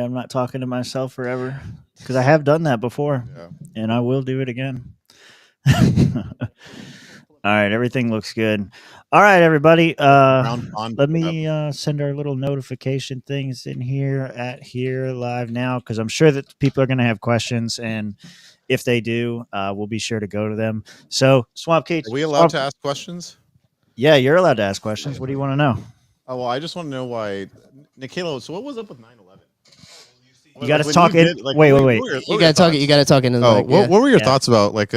I'm not talking to myself forever because I have done that before, Yeah. and I will do it again. All right, everything looks good. All right, everybody. Round on. Let me send our little notification things in here at here live now because I'm sure that people are going to have questions, and if they do, we'll be sure to go to them. So, Swamp Cage, Are we allowed to ask questions? yeah, you're allowed to ask questions. What do you want to know? Oh well, I just want to know why, Nikelo. So what was up with 9/11? You got to when talk you it. did, like, Wait, what wait, were wait. your- what You were your gotta talk it. thoughts? You gotta talk into the Oh, mic. what Yeah. were your Yeah. thoughts about like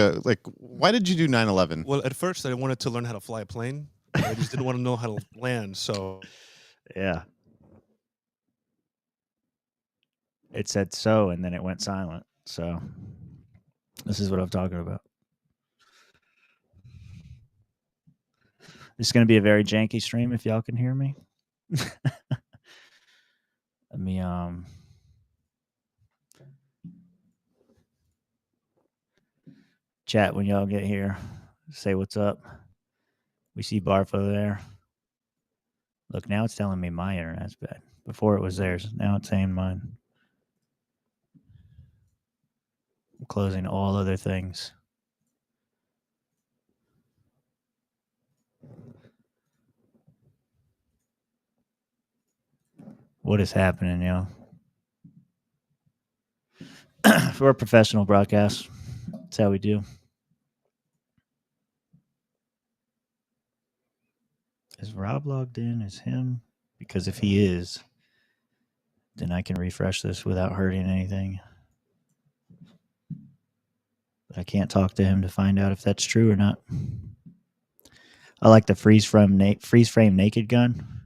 why did you do 9/11? Well, at first I wanted to learn how to fly a plane. But I just didn't want to know how to land. So Yeah. It said so, and then it went silent. So, this is what I'm talking about. It's going to be a very janky stream if y'all can hear me. Let me chat when y'all get here. Say what's up. We see Barfo there. Look, now it's telling me my internet's bad. Before it was theirs. Now it's saying mine. I'm closing all other things. What is happening, y'all? For a professional broadcast, that's how we do. Is Rob logged in as him? Because if he is, then I can refresh this without hurting anything. But I can't talk to him to find out if that's true or not. I like the freeze frame naked gun.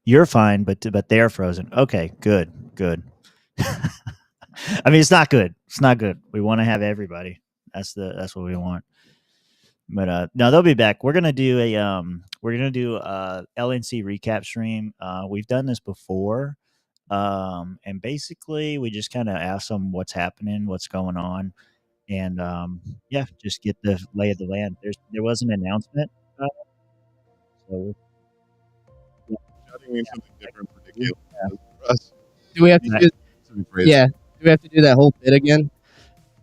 You're fine, but they're frozen. Okay, good. I mean, it's not good. It's not good. We want to have everybody. That's what we want. But no, they'll be back. We're gonna do a LNC recap stream. We've done this before, and basically we just kind of ask them what's happening, what's going on, and yeah, just get the lay of the land. There was an announcement, so Shouting means something different for yeah. Nikelo. For us, Do we have to Right. do? to be praised. Yeah. Do we have to do that whole bit again?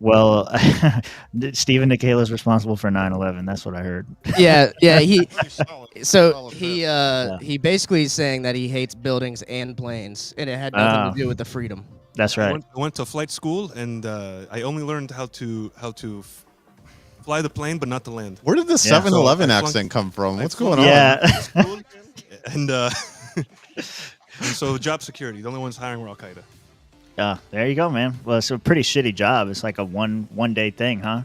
Well, Stephen Nikela is responsible for 9/11. That's what I heard. Yeah. Yeah. He. Pretty solid. So Solid he bit. Yeah. he basically is saying that he hates buildings and planes, and it had nothing Ah. to do with the freedom. That's I right. went to flight school, and I only learned how to fly the plane, but not to land. Where did the Yeah. 7-Eleven So I flunked- accent come from? What's I going flunked- on? Yeah. And and so job security. The only ones hiring were Al Qaeda. There you go, man. Well, it's a pretty shitty job. It's like a one day thing, huh?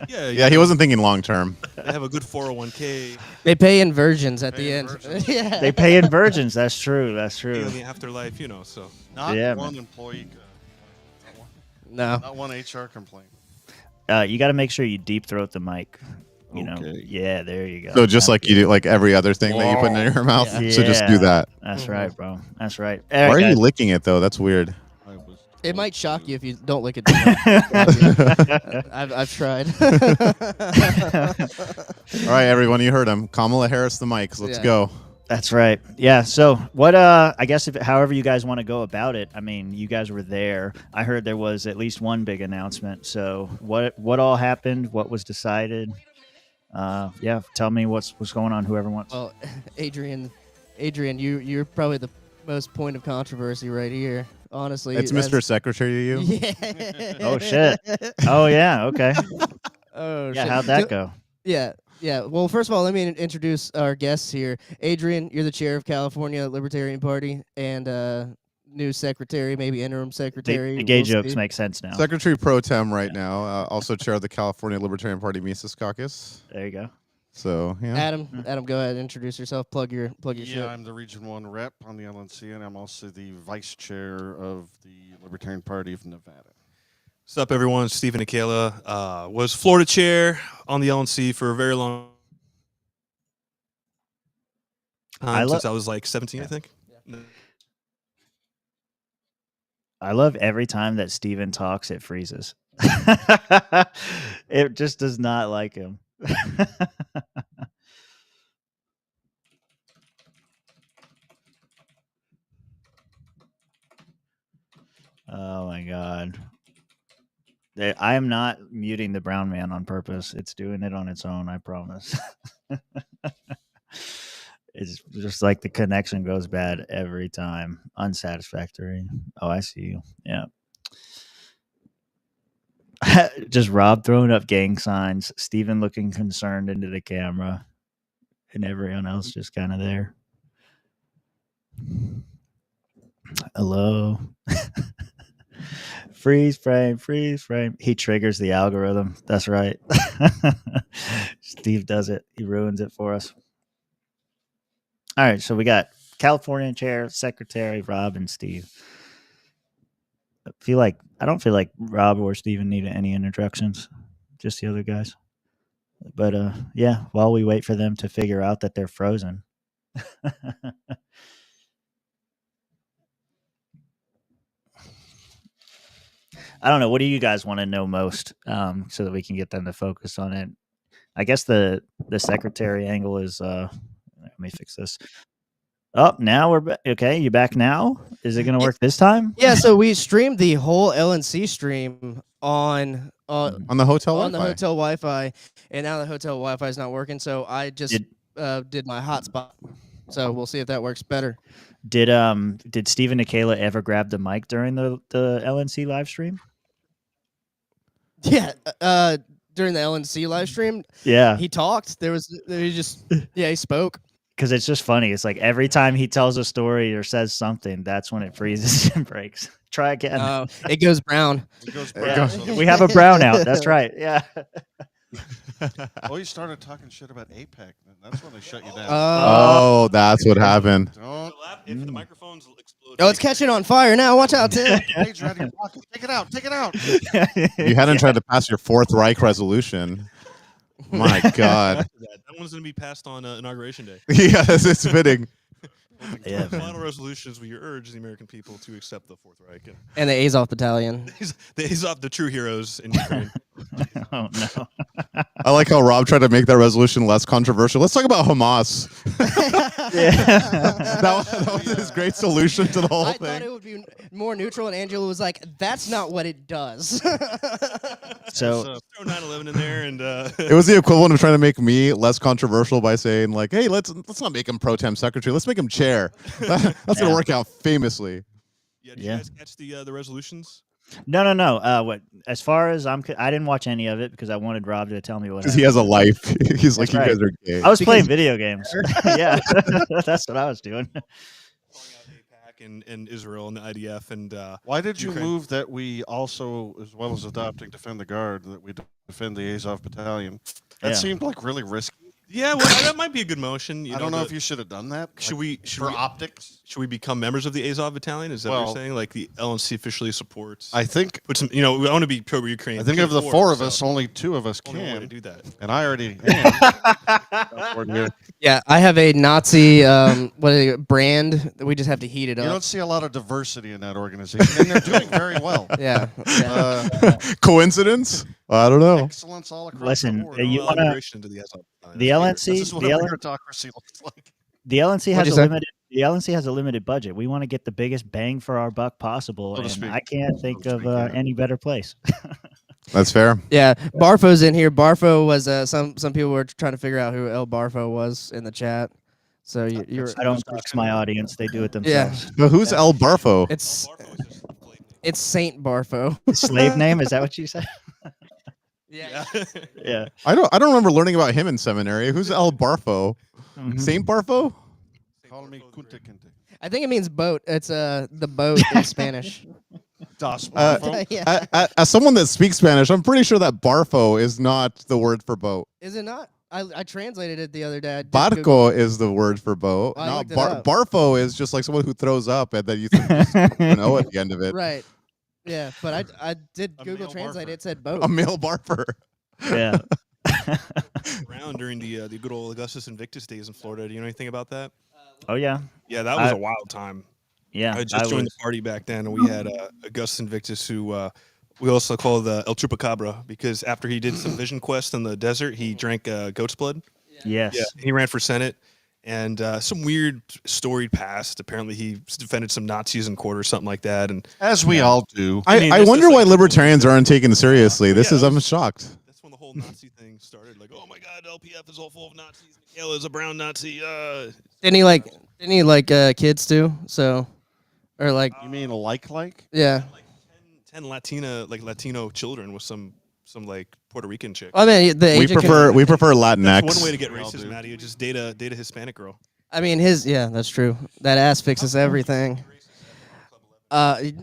Yeah, Yeah, he wasn't thinking long term. They have a good 401k. They pay in virgins at the Pay in end. virgins. Yeah. They pay in virgins. That's true. That's In true. the afterlife, So Not Yeah, one man. employee. No. Not one HR complaint. You got to make sure you deep throat the mic. You know. Okay. Yeah, there you go. So just That's like you good. do, like every other thing that you put in your mouth. Yeah. So just do Yeah. that. That's right, bro. That's right. Why are you licking it though? That's weird. I was It might shock you if you don't lick it. I've tried. All right, everyone, you heard him. Kamala Harris the mics. Let's Yeah. go. That's right. Yeah. So what? I guess however you guys want to go about it. I mean, you guys were there. I heard there was at least one big announcement. So what all happened? What was decided? Yeah. Tell me what's going on. Whoever wants. Well, Adrian, you're probably the most point of controversy right here. Honestly, It's Mr. Secretary to you. Yeah. Oh shit. Oh yeah. Okay. Oh Yeah. shit. How'd that So- go? Yeah. Yeah. Well, first of all, let me introduce our guests here. Adrian, you're the chair of California Libertarian Party and new secretary, maybe interim secretary. The gay we'll jokes see. make sense now. Secretary Pro Tem right now. Also chair of the California Libertarian Party Mises Caucus. There you go. So yeah. Adam, go ahead, introduce yourself. Plug your Yeah, shit. I'm the Region 1 rep on the LNC, and I'm also the vice chair of the Libertarian Party of Nevada. what's up, everyone? Stephen Nikela was Florida chair on the LNC for a very long time, since I was like 17, I think. I love every time that Steven talks, it freezes. It just does not like him. Oh my god. I am not muting the brown man on purpose. It's doing it on its own, I promise. It's just like the connection goes bad every time. Unsatisfactory. Oh, I see you. Yeah. Just Rob throwing up gang signs, Steven looking concerned into the camera, and everyone else just kind of there. Hello. Freeze frame, freeze frame. He triggers the algorithm. That's right. Steve does it. He ruins it for us. All right, so we got California chair, secretary, Rob, and Steve. I don't feel like Rob or Steven need any introductions, just the other guys. But yeah, while we wait for them to figure out that they're frozen. I don't know. What do you guys want to know most, so that we can get them to focus on it? I guess the secretary angle is. Let me fix this. Oh, now we're back. Okay, you back now? Is it going to work this time? Yeah, so we streamed the whole LNC stream on On the hotel on the Wi-Fi. hotel Wi-Fi, and now the hotel Wi-Fi is not working. So I just Did- did my hotspot. So we'll see if that works better. Did Steve and Nikayla ever grab the mic during the LNC live stream? Yeah, during the LNC live stream, Yeah, he talked. He spoke. because it's just funny. It's like every time he tells a story or says something, that's when it freezes and breaks. Try again. It goes brown. It goes Yeah. brown. We have a brownout. That's right. Yeah. Oh, you started talking shit about APEC. That's when they shut you down. Oh, that's what happened. Don't. If the microphones explode. Oh, it's catching on fire now. Watch out, Tim. Page out of your pocket. Take it out. Take it out. You hadn't tried to pass your Fourth Reich resolution. My God. That one's going to be passed on Inauguration Day. Yes, it's fitting. Yeah, The man. final resolutions we urge the American people to accept the Fourth Reich. And the Azov Battalion. They off the true heroes in Ukraine. Oh no. I like how Rob tried to make that resolution less controversial. Let's talk about Hamas. Yeah. that was his great solution to the whole I thought thing. it would be more neutral, and Angela was like, "That's not what it does." So Throw 9/11 in there, and It was the equivalent of trying to make me less controversial by saying, like, hey, let's not make him pro tem secretary. Let's make him chair. That's going to work out famously. yeah, did Yeah. you guys catch the resolutions? no. What as far as I didn't watch any of it because I wanted Rob to tell me what. Because he has a life. He's like, That's you guys are gay. I was playing video games. Yeah, that's what I was doing. Calling out AIPAC and Israel and the IDF and Why did you Ukraine. move that we also, as well as adopting Defend the Guard, that we defend the Azov Battalion? That Yeah. seemed like really risky. yeah, well, that might be a good motion. I don't know if you should have done that. should like, we for optics? should we become members of the Azov Battalion? Is that what Well- you're saying? Like the LNC officially supports. I think. put some. We want to be pro-Ukraine. I think of the four of us, only two of us only one way to can, do that. and I already am. Over here. Yeah, I have a Nazi brand. We just have to heat it You up. don't see a lot of diversity in that organization, and they're doing very well. Yeah. Coincidence? I don't know. Excellence all across Listen, the board. you Well, wanna- immigration into the Azov Battalion. The That's LNC weird. This is what the a L- meritocracy looks like. The LNC What'd has you a say? limited. The LNC has a limited budget. We want to get the biggest bang for our buck possible, So to and speak. I can't think So to of speak, yeah. any better place. That's fair. Yeah, Barfo's in here. Barfo was some people were trying to figure out who El Barfo was in the chat. So you're I don't dox my audience; they do it Yeah. themselves. But who's El Barfo? it's Barfo is just a flavor. it's Saint Barfo. Slave name? Is that what you said? Yeah. Yeah. I don't remember learning about him in seminary. Who's El Barfo? Mhm. Saint Barfo? Call me Kunte Kinte. I think it means boat. It's the boat in Spanish. Das Uh, Barfo. Yeah. As someone that speaks Spanish, I'm pretty sure that Barfo is not the word for boat. Is it not? I translated it the other day. I did Barco Google- is the word for boat. I Not looked it up. Barfo is just like someone who throws up and then you think you know at the end of it. Right. Yeah, but I did A Google male Translate. barfer. It said boat. A male barfer. Yeah. Around during the good old Augustus Invictus days in Florida. Do you know anything about that? Oh yeah. Yeah, that was I- a wild time. Yeah. I just joined the party back then, and we had Augustus Invictus, who we also call the El Chupacabra, because after he did some vision quest in the desert, he drank goat's blood. Yes. Yeah, he ran for Senate, and some weird storied past. Apparently, he defended some Nazis in court or something like that. And As we all do. I mean, I this wonder is why like- libertarians aren't taken seriously. This Yeah, is, I'm shocked. that's when the whole Nazi thing started. Like, oh my God, LPF is all full of Nazis. Michaela is a brown Nazi. Didn't he like kids too? So, or like, You mean like? yeah. Like 10 Latino children with some like Puerto Rican chick. I mean, the We age of prefer Latinx. That's one way to get We all racist, do. Matty. You just date a Hispanic girl. I mean, yeah, that's true. That ass fixes everything. It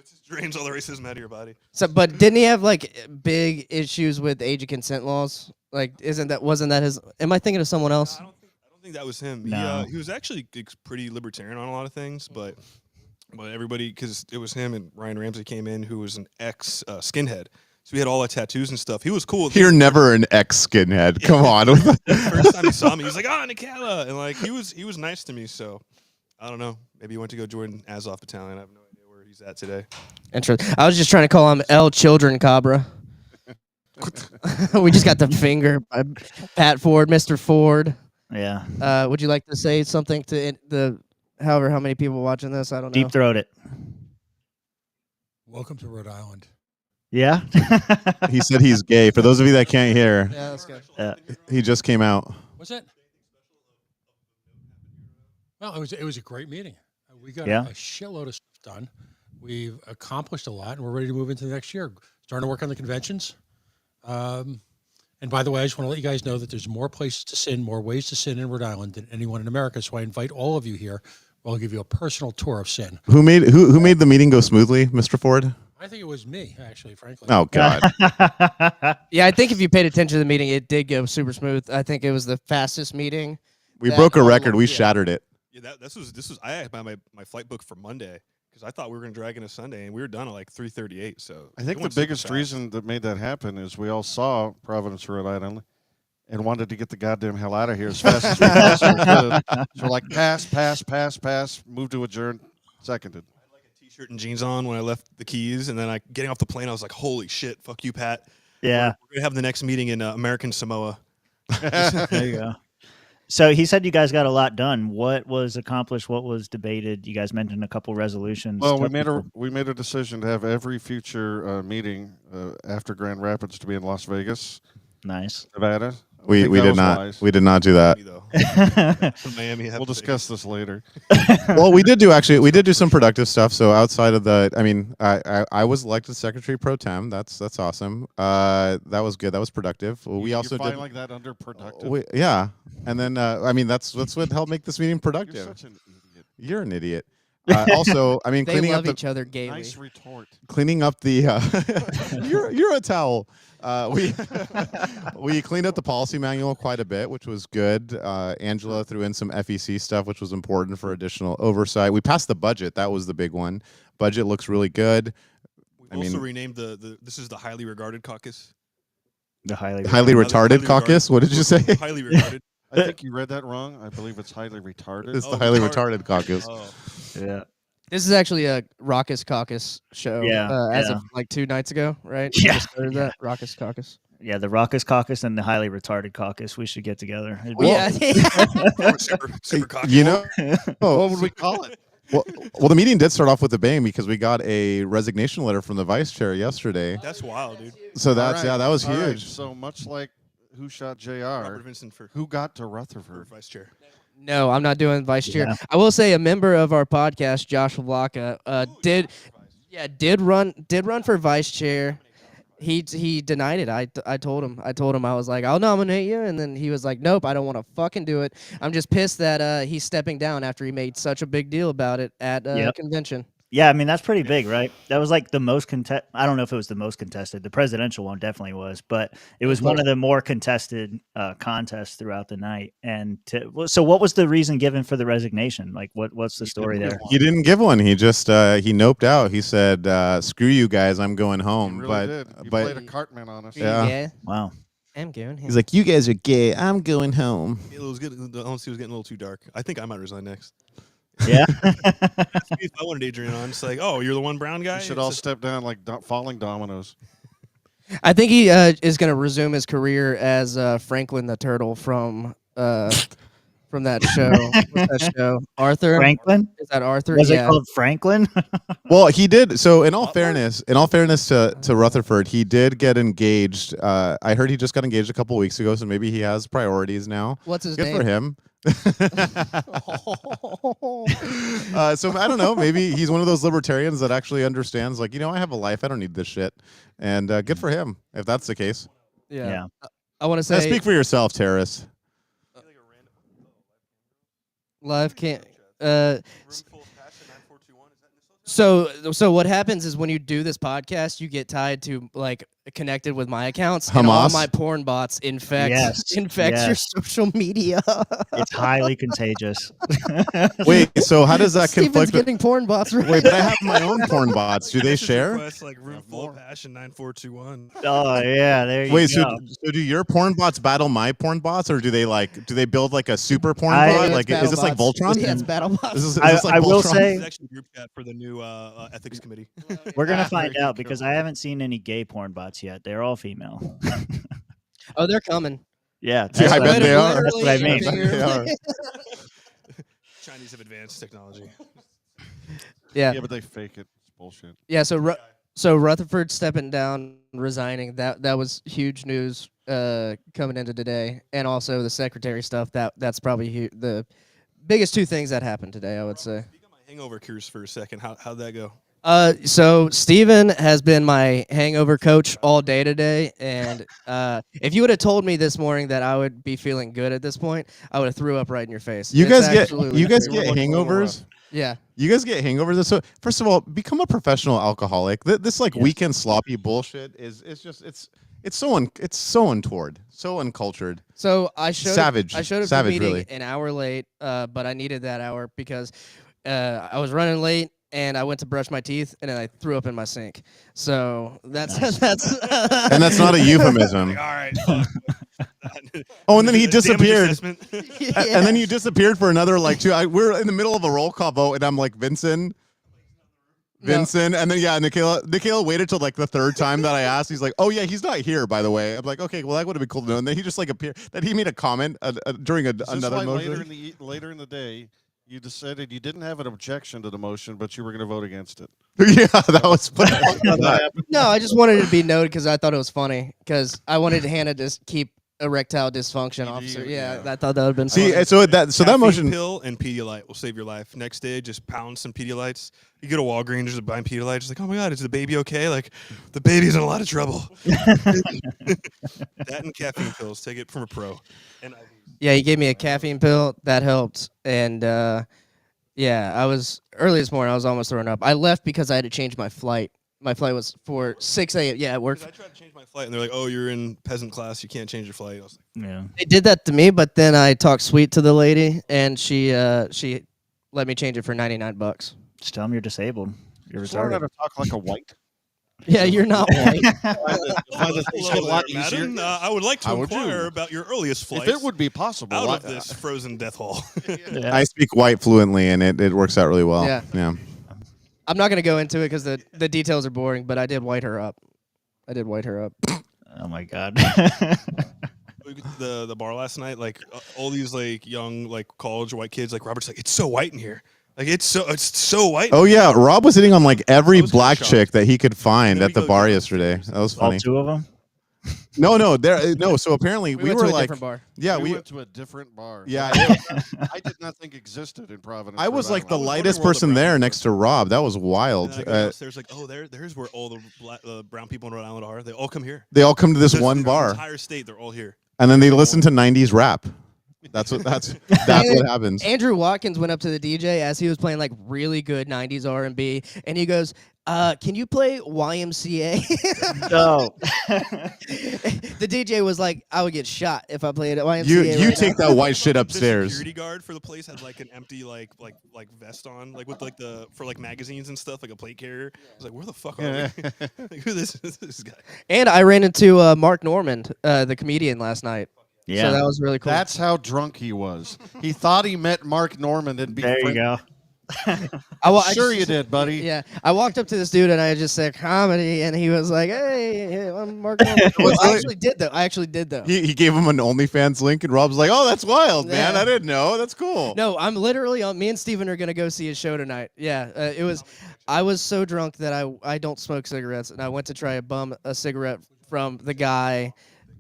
just drains all the racism out of your body. So, but didn't he have like big issues with age of consent laws? Like, wasn't that his? Am I thinking of someone else? I don't think that was him. No. He was actually pretty libertarian on a lot of things, but everybody, because it was him and Ryan Ramsey came in, who was an ex skinhead. So he had all the tattoos and stuff. He was cool. You're never an ex-skinhead. Come on. The first time he saw me, he was like, "Oh, Nikala," and like he was nice to me. So I don't know. Maybe he went to go join Azov Battalion. I have no idea where he's at today. Interesting. I was just trying to call him El Children Cabra. We just got the finger. Pat Ford, Mr. Ford. Yeah. Would you like to say something to how many people watching this? I don't know. Deep throat it. Welcome to Rhode Island. Yeah. He said he's gay. For those of you that can't hear, Yeah, let's go. he just came out. What's that? Well, it was a great meeting. We got Yeah. a shitload of stuff done. We've accomplished a lot, and we're ready to move into the next year. Starting to work on the conventions. And by the way, I just want to let you guys know that there's more places to sin, more ways to sin in Rhode Island than anyone in America. So I invite all of you here. I'll give you a personal tour of sin. Who made the meeting go smoothly, Mr. Ford? I think it was me, actually, frankly. Oh God. Yeah, I think if you paid attention to the meeting, it did go super smooth. I think it was the fastest meeting. We That broke a all record. of- We yeah. shattered it. Yeah, this was. I had my flight booked for Monday because I thought we were gonna drag into Sunday, and we were done at like 3:38. So I think it the went super biggest fast. reason that made that happen is we all saw Providence, Rhode Island, and wanted to get the goddamn hell out of here as fast as we possibly could. So we're like, pass, move to adjourn, seconded. Like a t-shirt and jeans on when I left the keys, and then getting off the plane, I was like, "Holy shit, fuck you, Pat." Yeah. We're gonna have the next meeting in American Samoa. There you go. So he said you guys got a lot done. What was accomplished? What was debated? You guys mentioned a couple resolutions. Well, Tell we made a decision to have every future meeting after Grand Rapids to be in Las Vegas, Nice. Nevada. I We think we that did was not wise. we did not do that. Me, though. Miami. We'll discuss this later. Well, we did do some productive stuff. So outside of I was elected secretary pro tem. That's awesome. That was good. That was productive. Well, we You also find did. like that underproductive. Yeah, and then that's what helped make this meeting You're productive. such an idiot. You're an idiot. Also, I mean, They cleaning love up each other gaily. Nice retort. cleaning up the you're a towel. We cleaned up the policy manual quite a bit, which was good. Angela threw in some FEC stuff, which was important for additional oversight. We passed the budget. That was the big one. Budget looks really good. We've also renamed this is the highly regarded caucus. The highly Retarded caucus. What did you say? Highly regarded. I think you read that wrong. I believe it's highly retarded. It's the Oh, highly retarded. retarded caucus. Oh. Yeah. This is actually a Raucous Caucus show. Yeah, As yeah. of like 2 nights ago, right? We Yeah, just started that Raucous Caucus. Yeah, the Raucous Caucus and the highly retarded caucus. We should get together. It'd be- Yeah. super cocky. You know, What would we call it? well, the meeting did start off with a bang because we got a resignation letter from the vice chair yesterday. That's wild, dude. So that's All right, that was all right, huge. So much like Who Shot Jr. Robert Vincent for Who got to Rutherford? vice chair. No, I'm not doing vice chair. Yeah. I will say a member of our podcast, Josh Vlaka, did run for vice chair. He denied it. I told him I was like, I'll nominate you, and then he was like, nope, I don't want to fucking do it. I'm just pissed that he's stepping down after he made such a big deal about it at Yep. convention. Yeah, I mean that's pretty big, right? That was like the most I don't know if it was the most contested. The presidential one definitely was, but it was one of the more contested contests throughout the night. And so, what was the reason given for the resignation? Like, what's the story there? He didn't give one. He just he noped out. He said, "Screw you guys, I'm going He home." really did. He but played a Cartman on us. Yeah. Wow. I'm going. he's like, "You guys are gay. I'm going home." It was good. The honesty was getting a little too dark. I think I might resign next. Yeah. If I wanted Adrian on, it's like, oh, you're the one brown guy. We should It's all just- step down like falling dominoes. I think he is going to resume his career as Franklin the Turtle from from that show. What's that show? Arthur. Franklin? Is that Arthur? Was yeah. it called Franklin? Well, he did. So, in all Butler? fairness to Rutherford, he did get engaged. I heard he just got engaged a couple weeks ago, so maybe he has priorities now. What's his Good name? for him. So I don't know. Maybe he's one of those libertarians that actually understands, like, I have a life. I don't need this shit. And good for him if that's the case. Yeah. Yeah. I want to Now, say speak for yourself, terrorist. live can't. Room full of passion, 9421. Is that Minnesota? So what happens is when you do this podcast, you get tied to like connected with my accounts. And all Hamas? my porn bots infect Yes, your yes. social media. It's highly contagious. Wait, so how does that Steven's conflict? getting porn bots right Wait, but I have my own porn bots. Do they Message share? requests like room full of passion 9421. Oh yeah, there you Wait, go. so do your porn bots battle my porn bots, or do they build like a super porn I- bot? Yeah, Like, it's is this like battle bots. Voltron? Yeah, it's battle bots. Is I- this like I will Voltron? say- It's actually a group chat for the new ethics committee. We're gonna find out because I haven't seen any gay porn bots yet. They're all female. Oh, they're coming. Yeah, Yeah, I what bet they are. That's what I mean. They are. Chinese have advanced technology. Yeah. Yeah, but they fake it. It's bullshit. Yeah, so Rutherford stepping down, resigning. That was huge news coming into today, and also the secretary stuff. That's probably the biggest two things that happened today, I would say. Speak on my hangover cruise for a second. How'd that go? So Steven has been my hangover coach all day today, and if you would have told me this morning that I would be feeling good at this point, I would have threw up right in your face. You It's guys get absolutely crazy. hangovers. Yeah. You guys get hangovers. So first of all, become a professional alcoholic. This like Yes. weekend sloppy bullshit is it's so untoward, so uncultured. So I showed Savage. I showed up to Savage, the meeting really. an hour late, but I needed that hour because I was running late and I went to brush my teeth and then I threw up in my sink. So that's that's And that's not a euphemism. Like, all right. Fuck. Oh, and then he Damage disappeared. assessment. And then you disappeared for another like 2. We're in the middle of a roll call vote, and I'm like, Vincent, and then Nikhil waited till like the third time that I asked. He's like, oh yeah, he's not here, by the way. I'm like, okay, well that would have been cool to know. And then he just like appeared. That he made a comment during Is this another why motion. later in the day, you decided you didn't have an objection to the motion, but you were going to vote against it? Yeah, that was. No, I just wanted it to be noted because I thought it was funny because I wanted Hannah to keep erectile dysfunction officer. Yeah, yeah. I thought that would have been See, funny. so that Caffeine motion. pill and Pedialyte will save your life. Next day, just pound some Pedialytes. You go to Walgreens, just buying Pedialyte. Just like, oh my god, is the baby okay? Like, the baby's in a lot of trouble. That and caffeine pills. Take it from a pro. And Yeah, he gave me a caffeine pill that helped, and yeah, I was early this morning. I was almost throwing up. I left because I had to change my flight. My flight was for 6 a.m. Yeah, it worked. I tried to change my flight, and they're like, "Oh, you're in peasant class. You can't change your flight." I was like, Yeah. They did that to me, but then I talked sweet to the lady, and she let me change it for $99. Just tell them you're disabled. You're Just learn how retarded. to talk like a white. Yeah, you're not white. Find that things get a lot "Hello there, easier. madam. I would like to How would you? inquire about your earliest flight If it would be possible, out why- of this frozen death hall." Yeah. I speak white fluently, and it works out really well. Yeah. I'm not gonna go into it because the details are boring, but I did white her up. Oh my god. We went to the bar last night, like all these like young like college white kids, like Robert's like, "It's so white in here. Like it's so white." Oh yeah, Rob was hitting on like every I was kinda black shocked. chick that he could find And then at the we go bar down yesterday. upstairs. That was All funny. 2 of them. No. So apparently we went were to a like, different bar. yeah, we we. went to a different bar. Yeah, I did not think existed in Providence. I was Rhode like the Island. lightest wondering where the person brown there people next to Rob. That was And wild. then I go downstairs, like, "Oh, there's where all the brown people in Rhode Island are. They all come here. They all come to this There's one the bar, entire state. They're all here." and then they listen to '90s rap. That's what happens. Andrew Watkins went up to the DJ as he was playing like really good '90s R&B, and he goes, "Can you play YMCA?" No. The DJ was like, "I would get shot if I played YMCA." You right take now. that white shit The upstairs. security guard for the place had like an empty like vest on, like with like the for like magazines and stuff, like a plate carrier. I was like, "Where the fuck are we? Like, who this guy?" And I ran into Mark Normand, the comedian, last night. Yeah. So that was really cool. That's how drunk he was. He thought he met Mark Norman and be There you friends. go. I Sure just- you did, buddy. Yeah, I walked up to this dude and I just said comedy, and he was like, "Hey, I'm Mark Norman." Well, I actually did though. He gave him an OnlyFans link, and Rob's like, "Oh, that's wild, man! Yeah. I didn't know. That's cool." No, I'm literally on. Me and Steven are gonna go see his show tonight. Yeah, it was. I was so drunk that I don't smoke cigarettes, and I went to try to bum a cigarette from the guy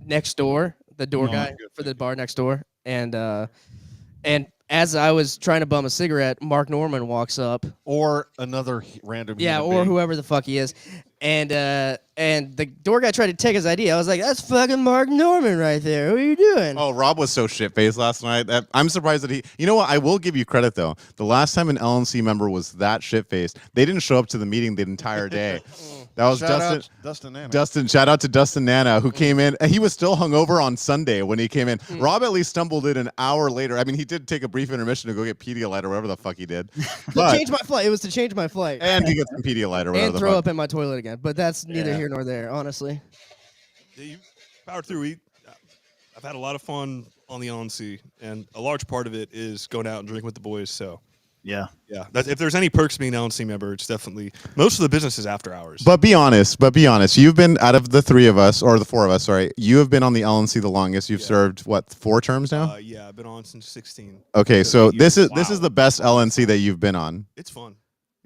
next door, the door guy for the bar next door, and as I was trying to bum a cigarette, Mark Norman walks up. Or another random. Yeah, human or being. whoever the fuck he is. And the door guy tried to take his ID. I was like, "That's fucking Mark Norman right there. What are you doing?" Oh, Rob was so shit-faced last night. I'm surprised that he... You know what? I will give you credit, though. The last time an LNC member was that shit-faced, they didn't show up to the meeting the entire day. That was Shout Dustin. out Dustin Nana. Dustin, shout out to Dustin Nana, who came in. And he was still hungover on Sunday when he came in. Rob at least stumbled in an hour later. I mean, he did take a brief intermission to go get Pedialyte or whatever the fuck he did. To change my flight. It was to change my flight. And to get some Pedialyte or whatever And the throw fuck. up in my toilet again. But that's neither here nor there, honestly. Yeah, you powered through. I've had a lot of fun on the LNC, and a large part of it is going out and drinking with the boys. So Yeah. yeah, if there's any perks being an LNC member, it's definitely most of the business is after hours. But be honest. You've been, out of the three of us, or the four of us, sorry, you have been on the LNC the longest. You've served, what, 4 terms now? Yeah, I've been on since 16. Okay, so this is Wow. the best LNC that you've been on, It's fun.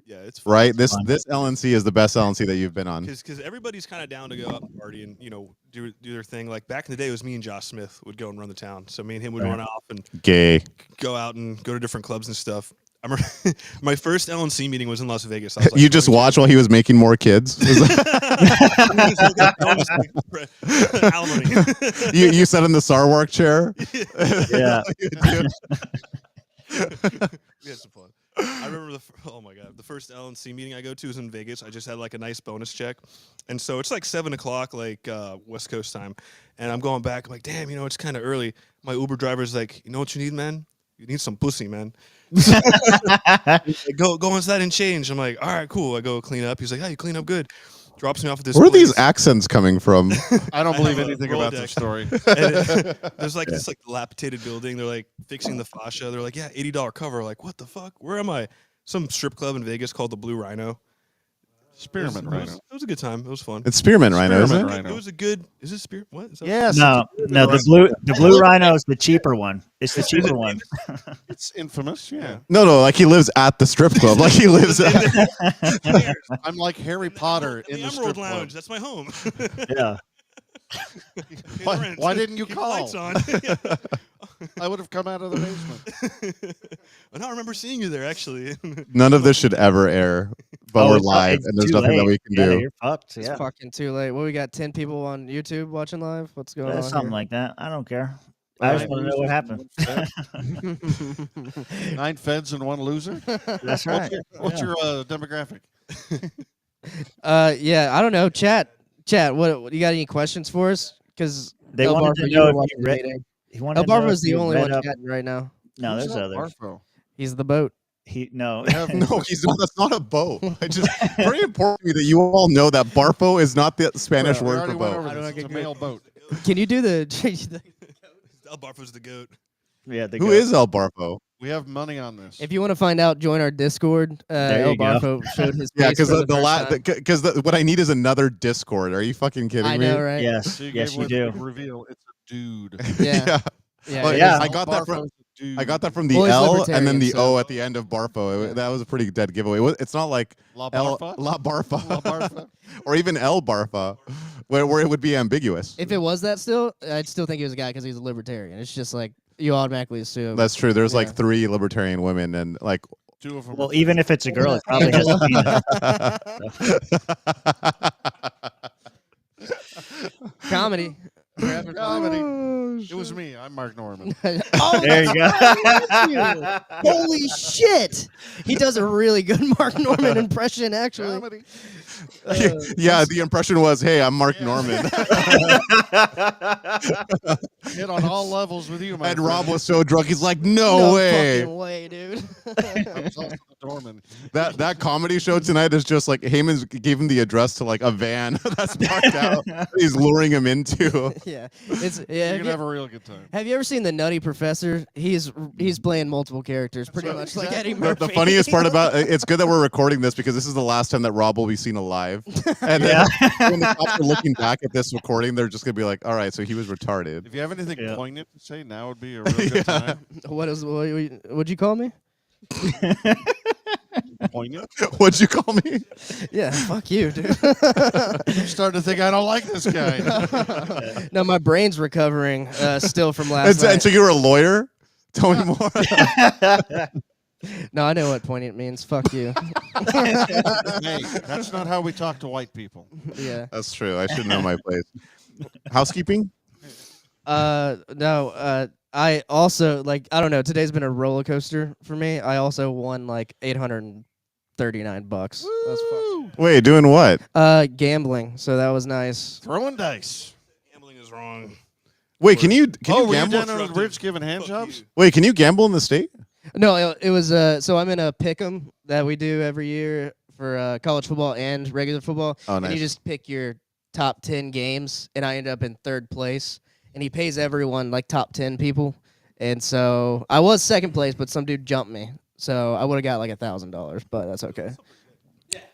Yeah, it's fun. right? This LNC is the best LNC that you've been on. Because everybody's kind of down to go out and party and do their thing. Like back in the day, it was me and Josh Smith would go and run the town. So me and him would run off and Gay. go out and go to different clubs and stuff. I remember my first LNC meeting was in Las Vegas. I was like, You just watch while he was making more kids. alimony. you sat in the Sarwark chair. Yeah. We had some fun. I remember oh my god, the first LNC meeting I go to is in Vegas. I just had like a nice bonus check, and so it's like 7:00 like West Coast time, and I'm going back. I'm like, damn, it's kind of early. My Uber driver's like, you know what you need, man? You need some pussy, man. Go inside and change. I'm like, all right, cool. I go clean up. He's like, yeah, you clean up good. Drops me off at this. Where are these place. accents coming from? I don't believe have a anything about Rolodex. this story. There's like this like dilapidated building. They're like fixing the fascia. They're like, yeah, $80 cover. Like, what the fuck? Where am I? Some strip club in Vegas called the Blue Rhino. Spearmint It Rhino. was a good time. It was fun. It's Spearmint Rhino, isn't Spearmint it? Rhino. It was a good. Is it Spear? What? Is that Yes. No, the blue rhino is the cheaper one. It's the cheaper one. It's infamous. Yeah. No, like he lives at the strip club. Like he lives at... I'm like Harry Potter in the Emerald strip Lounge. club. That's my home. Yeah. Pay the Why- rent. why didn't you Keep the call? lights on. I would have come out of the basement. I don't remember seeing you there actually. None of this should ever air, but Oh, we're it's live, it's and there's too nothing that late. we can Yeah, do. you're fucked. It's Yeah. fucking too late. What, we got 10 people on YouTube watching live? What's going on? Something here? like that. I don't care. I just want to know what happened. 9 feds and 1 loser. That's right. What's your demographic? Yeah, I don't know. Chat. What you got any questions for us? Because They wanted to know if you read. He wanted El to know Barbo's if the you only read one up- chatting right now. No, Who's there's that others. Barfo? He's the boat. No. No, he's not. That's not a boat. Very important to me that you all know that barfo is not the Spanish We word already for went boat. over I don't this. know, It's a get male boat. Can you do the? El Barfo's the goat. Yeah. The Who goat. is El Barfo? We have money on this. If you want to find out, join our Discord. There El you go. Barfo showed his Yeah, face because for the first time. what I need is another Discord. Are you fucking kidding I me? know, right? Yes. So Yes, gave you away do. the Reveal. It's a dude. Yeah. Yeah. Yeah. Well, yeah. I got that from. Barfo's a dude. I got that from the Well, he's L and then libertarian, the so- O at the end of Barfo. That was a pretty dead giveaway. It's not like La El Barfa? La Barfa, La Barfa? or even El Barfa, where it would be ambiguous. If it was that still, I'd still think he was a guy because he's a libertarian. It's just like you automatically assume. That's true. There's like Yeah. 3 libertarian women, and like 2 of them. Well, even if it's a girl, it probably has a penis. comedy. Comedy. It was me. I'm Mark Norman. Oh, There you go. holy shit! He does a really good Mark Norman impression, actually. Comedy. yeah, the impression was, "Hey, I'm Mark Norman," Hit on all levels with you, my and friend. Rob was so drunk, he's like, "No, No way!" fucking way, dude. I was also Norman. That comedy show tonight is just like Heyman gave him the address to like a van that's parked out. He's luring him into. Yeah, it's yeah. You're Have gonna you, have a real good time. have you ever seen the Nutty Professor? He's playing multiple characters, pretty much like Eddie The, Murphy. the funny funniest part about it's good that we're recording this because this is the last time that Rob will be seen alive. And Yeah. when the cops are looking back at this recording, they're just gonna be like, "All right, so he was retarded." If you have anything Yeah. poignant to say, now would be a real good time. What'd you call me? Poignant? What'd you call me? Yeah, fuck you, dude. I'm starting to think I don't like this guy. No, my brain's recovering still from last And night. so you're a lawyer? Tell me more. No, I know what poignant means. Fuck you. Hey, that's not how we talk to white people. Yeah. That's true. I should know my place. Housekeeping? No. I also I don't know. Today's been a roller coaster for me. I also won like $839. That's fucking. Wait, doing what? Gambling. So that was nice. Throwing dice. Gambling is wrong. Wait, can you Oh, were you gamble? down on the bridge giving hand Fuck jobs? you. Wait, can you gamble in the state? No, it was so I'm in a pick'em that we do every year for college football and regular football. Oh, And you nice. just pick your top 10 games, and I ended up in third place. And he pays everyone like top 10 people. And so I was second place, but some dude jumped me. So I would have got like $1,000, but that's okay.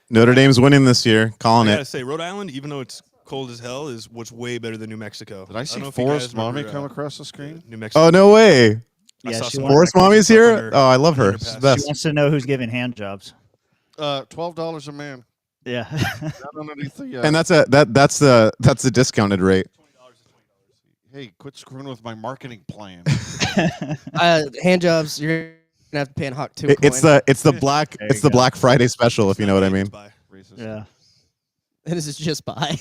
Notre Dame's winning this year. Calling I gotta it. say, Rhode Island, even though it's cold as hell, is what's way better than New Mexico. Did I see don't know if you Forrest guys Mommy remember, come across the screen? New Mexico. Oh, no way. I Yeah, saw she some wants- Forrest pictures Mommy's up here? under- Oh, I love her. underpass. She's the She best. wants to know who's giving hand jobs. $12 a man. Yeah. Not underneath the. And that's the discounted rate. Hey, quit screwing with my marketing plan. Hand jobs, you're gonna have to pay in Hawk 2 It's coin. the black There it's you the go. Black Friday special, if you know what I mean. Racist. Yeah. This is just bi.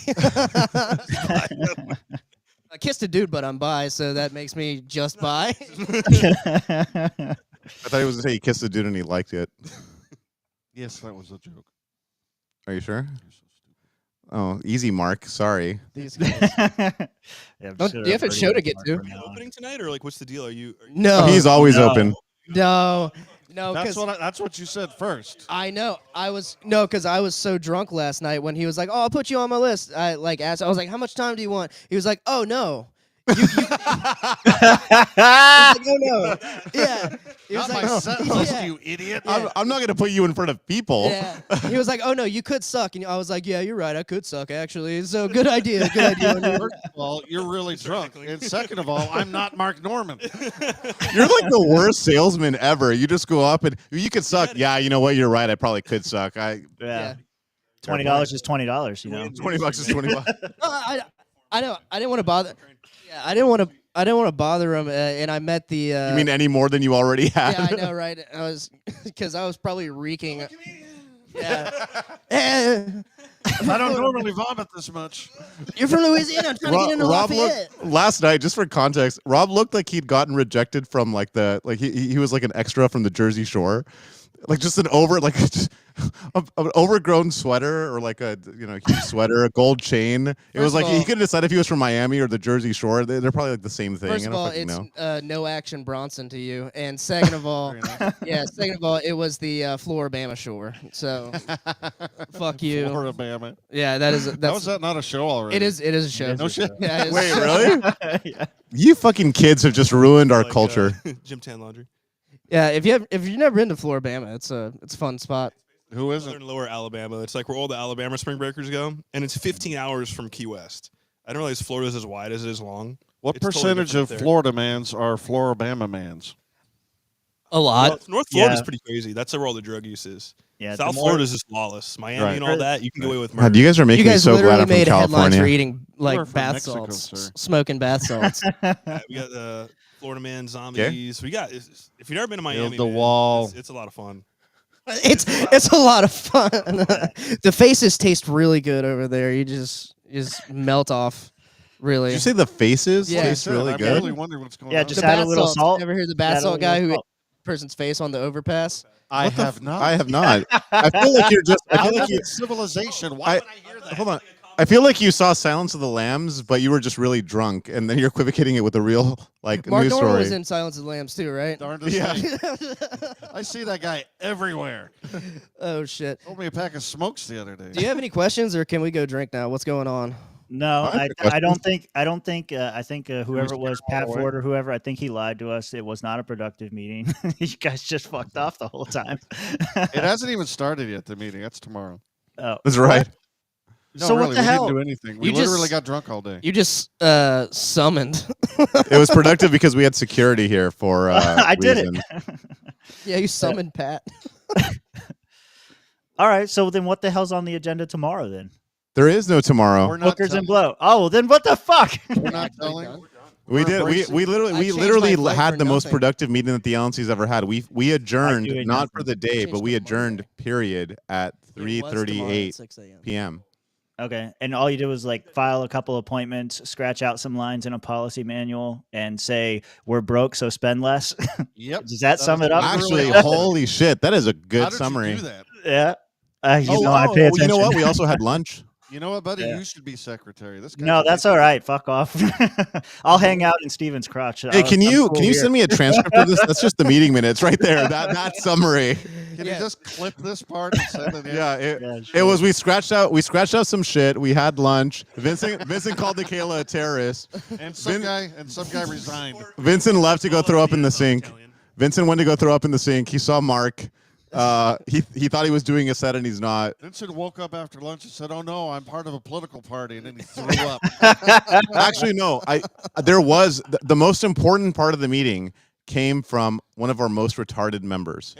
I kissed a dude, but I'm bi, so that makes me just bi. I thought he was gonna say he kissed a dude and he liked it. Yes, that was a joke. Are you sure? You're so stupid. Oh, easy, Mark. Sorry. These guys. Yeah, Don't- sure, do you have a pretty show to much get mark to? from now on. Opening tonight, or like, what's the deal? Are you? No, He's always No. open. no, That's because that's what you said first. I know because I was so drunk last night when he was like, "Oh, I'll put you on my list." I asked, I was like, "How much time do you want?" He was like, "Oh no." He was like, "Oh no." Yeah. He was Not like, my set list, yeah. you idiot. Yeah. I'm not gonna put you in front of people. Yeah. He was like, "Oh no, you could suck," and I was like, "Yeah, you're right. I could suck actually. So good idea. Good idea." on your First of all, you're really drunk. Technically. And second of all, I'm not Mark Norman. You're like the worst salesman ever. You just go up and you could suck. Yeah, you know what? You're right. I probably could suck. Yeah. Yeah. $20 is $20, you know. $20 is $20. I know. I didn't want to bother. Yeah, I didn't want to bother him, and I met the. You mean any more than you already had? Yeah, I know, right? I was because I was probably reeking. Yeah. Eh, I don't normally vomit this much. you're from Louisiana. I'm trying to get into Rob Lafayette. looked last night. Just for context, Rob looked like he'd gotten rejected from like he was like an extra from the Jersey Shore, like just an an overgrown sweater or like a huge sweater, a gold chain. It First was of like he all- couldn't decide if he was from Miami or the Jersey Shore. They're probably like the same thing. First I of don't all, fucking it's know. no action Bronson to you, and second of all, second of all, it was the Floribama Shore. So, fuck you. Alabama. Yeah, How is that's that not a show already? it is a show. No shit. Yeah, it is. Wait, really? Yeah. You fucking kids have just ruined our Like, culture. Gym Tan Laundry. Yeah, if you've never been to Floribama, it's a fun spot. Who isn't? Southern Lower Alabama. It's like where all the Alabama spring breakers go, and it's 15 hours from Key West. I didn't realize Florida's as wide as it is long. What It's totally percentage different of there. Florida mans are Floribama mans? A lot. Well, North Florida's Yeah. pretty crazy. That's where all the drug use is. Yeah, South the more- Florida's just lawless. Miami Right. and all that, you can get away with God, murder. you guys are making You me guys so literally glad I'm from made headlines for California. eating are like from bath Mexico, salts, sir. smoking bath salts. Yeah, we got the Florida Man zombies. We got. If you've never been to Miami, the man, wall. It's a lot of fun. It's a lot of fun. The faces taste really good over there. You just melt off. Really. Did you say the faces Yeah. taste really I'm good? really wondering what's going Yeah, on. just the add a bath little salts. salt. Ever hear the Add bath a salt little guy who salt. person's face on the overpass? I have not. I have not. I feel like you're just. I I feel like live you. in civilization. Why would I hear that? Hold on. I feel like you saw Silence of the Lambs, but you were just really drunk, and then you're equivocating it with a real Mark news Norman story. was in Silence of the Lambs too, right? Darn to Yeah. say. I see that guy everywhere. Oh shit. Told me a pack of smokes the other day. Do you have any questions, or can we go drink now? What's going on? No, Fine, I, good I question. don't think. I think whoever it was, all Pat the way. Ford or whoever. I think he lied to us. It was not a productive meeting. You guys just fucked off the whole time. It hasn't even started yet. The meeting. That's tomorrow. Oh, That's right. No, So what really, the we hell? didn't do anything. We You literally just- got drunk all day. You just summoned. It was productive because we had security here for I did it. reasons. Yeah, you summoned Pat. All right. So then, what the hell's on the agenda tomorrow? Then There is no tomorrow. We're not hookers and telling. blow. Oh, then what the fuck? We're not telling. We We're did. embracing- We I literally changed my flight had for the most nothing. productive meeting that the LNC's ever had. We adjourned doing not for nothing. the day, but Changed we to adjourned. Monday. Period at It was tomorrow at 3:38 6 a.m. p.m. Okay, and all you did was like file a couple appointments, scratch out some lines in a policy manual, and say we're broke, so spend less. Yep. Does that sum it up? Actually, Literally. holy shit, that is a How good did summary. you do that? Yeah. I pay you attention. know what? We also had lunch. You know what, buddy? Yeah. You should be secretary. This guy's No, a that's big- all right. Fuck off. I'll hang out in Steven's crotch. Hey, can you send me a transcript of this? That's just the meeting minutes right there. That summary. Can Yeah. you just clip this part and send it in? Yeah, Yeah, it sure. was. We scratched out some shit. We had lunch. Vincent called Nikayla a terrorist. And some guy resigned. Vincent left to go throw up in the sink. Vincent went to go throw up in the sink. He saw Mark. He thought he was doing a set and he's not. Vincent woke up after lunch and said, "Oh no, I'm part of a political party," and then he threw up. Actually, no. There was the most important part of the meeting came from one of our most retarded members.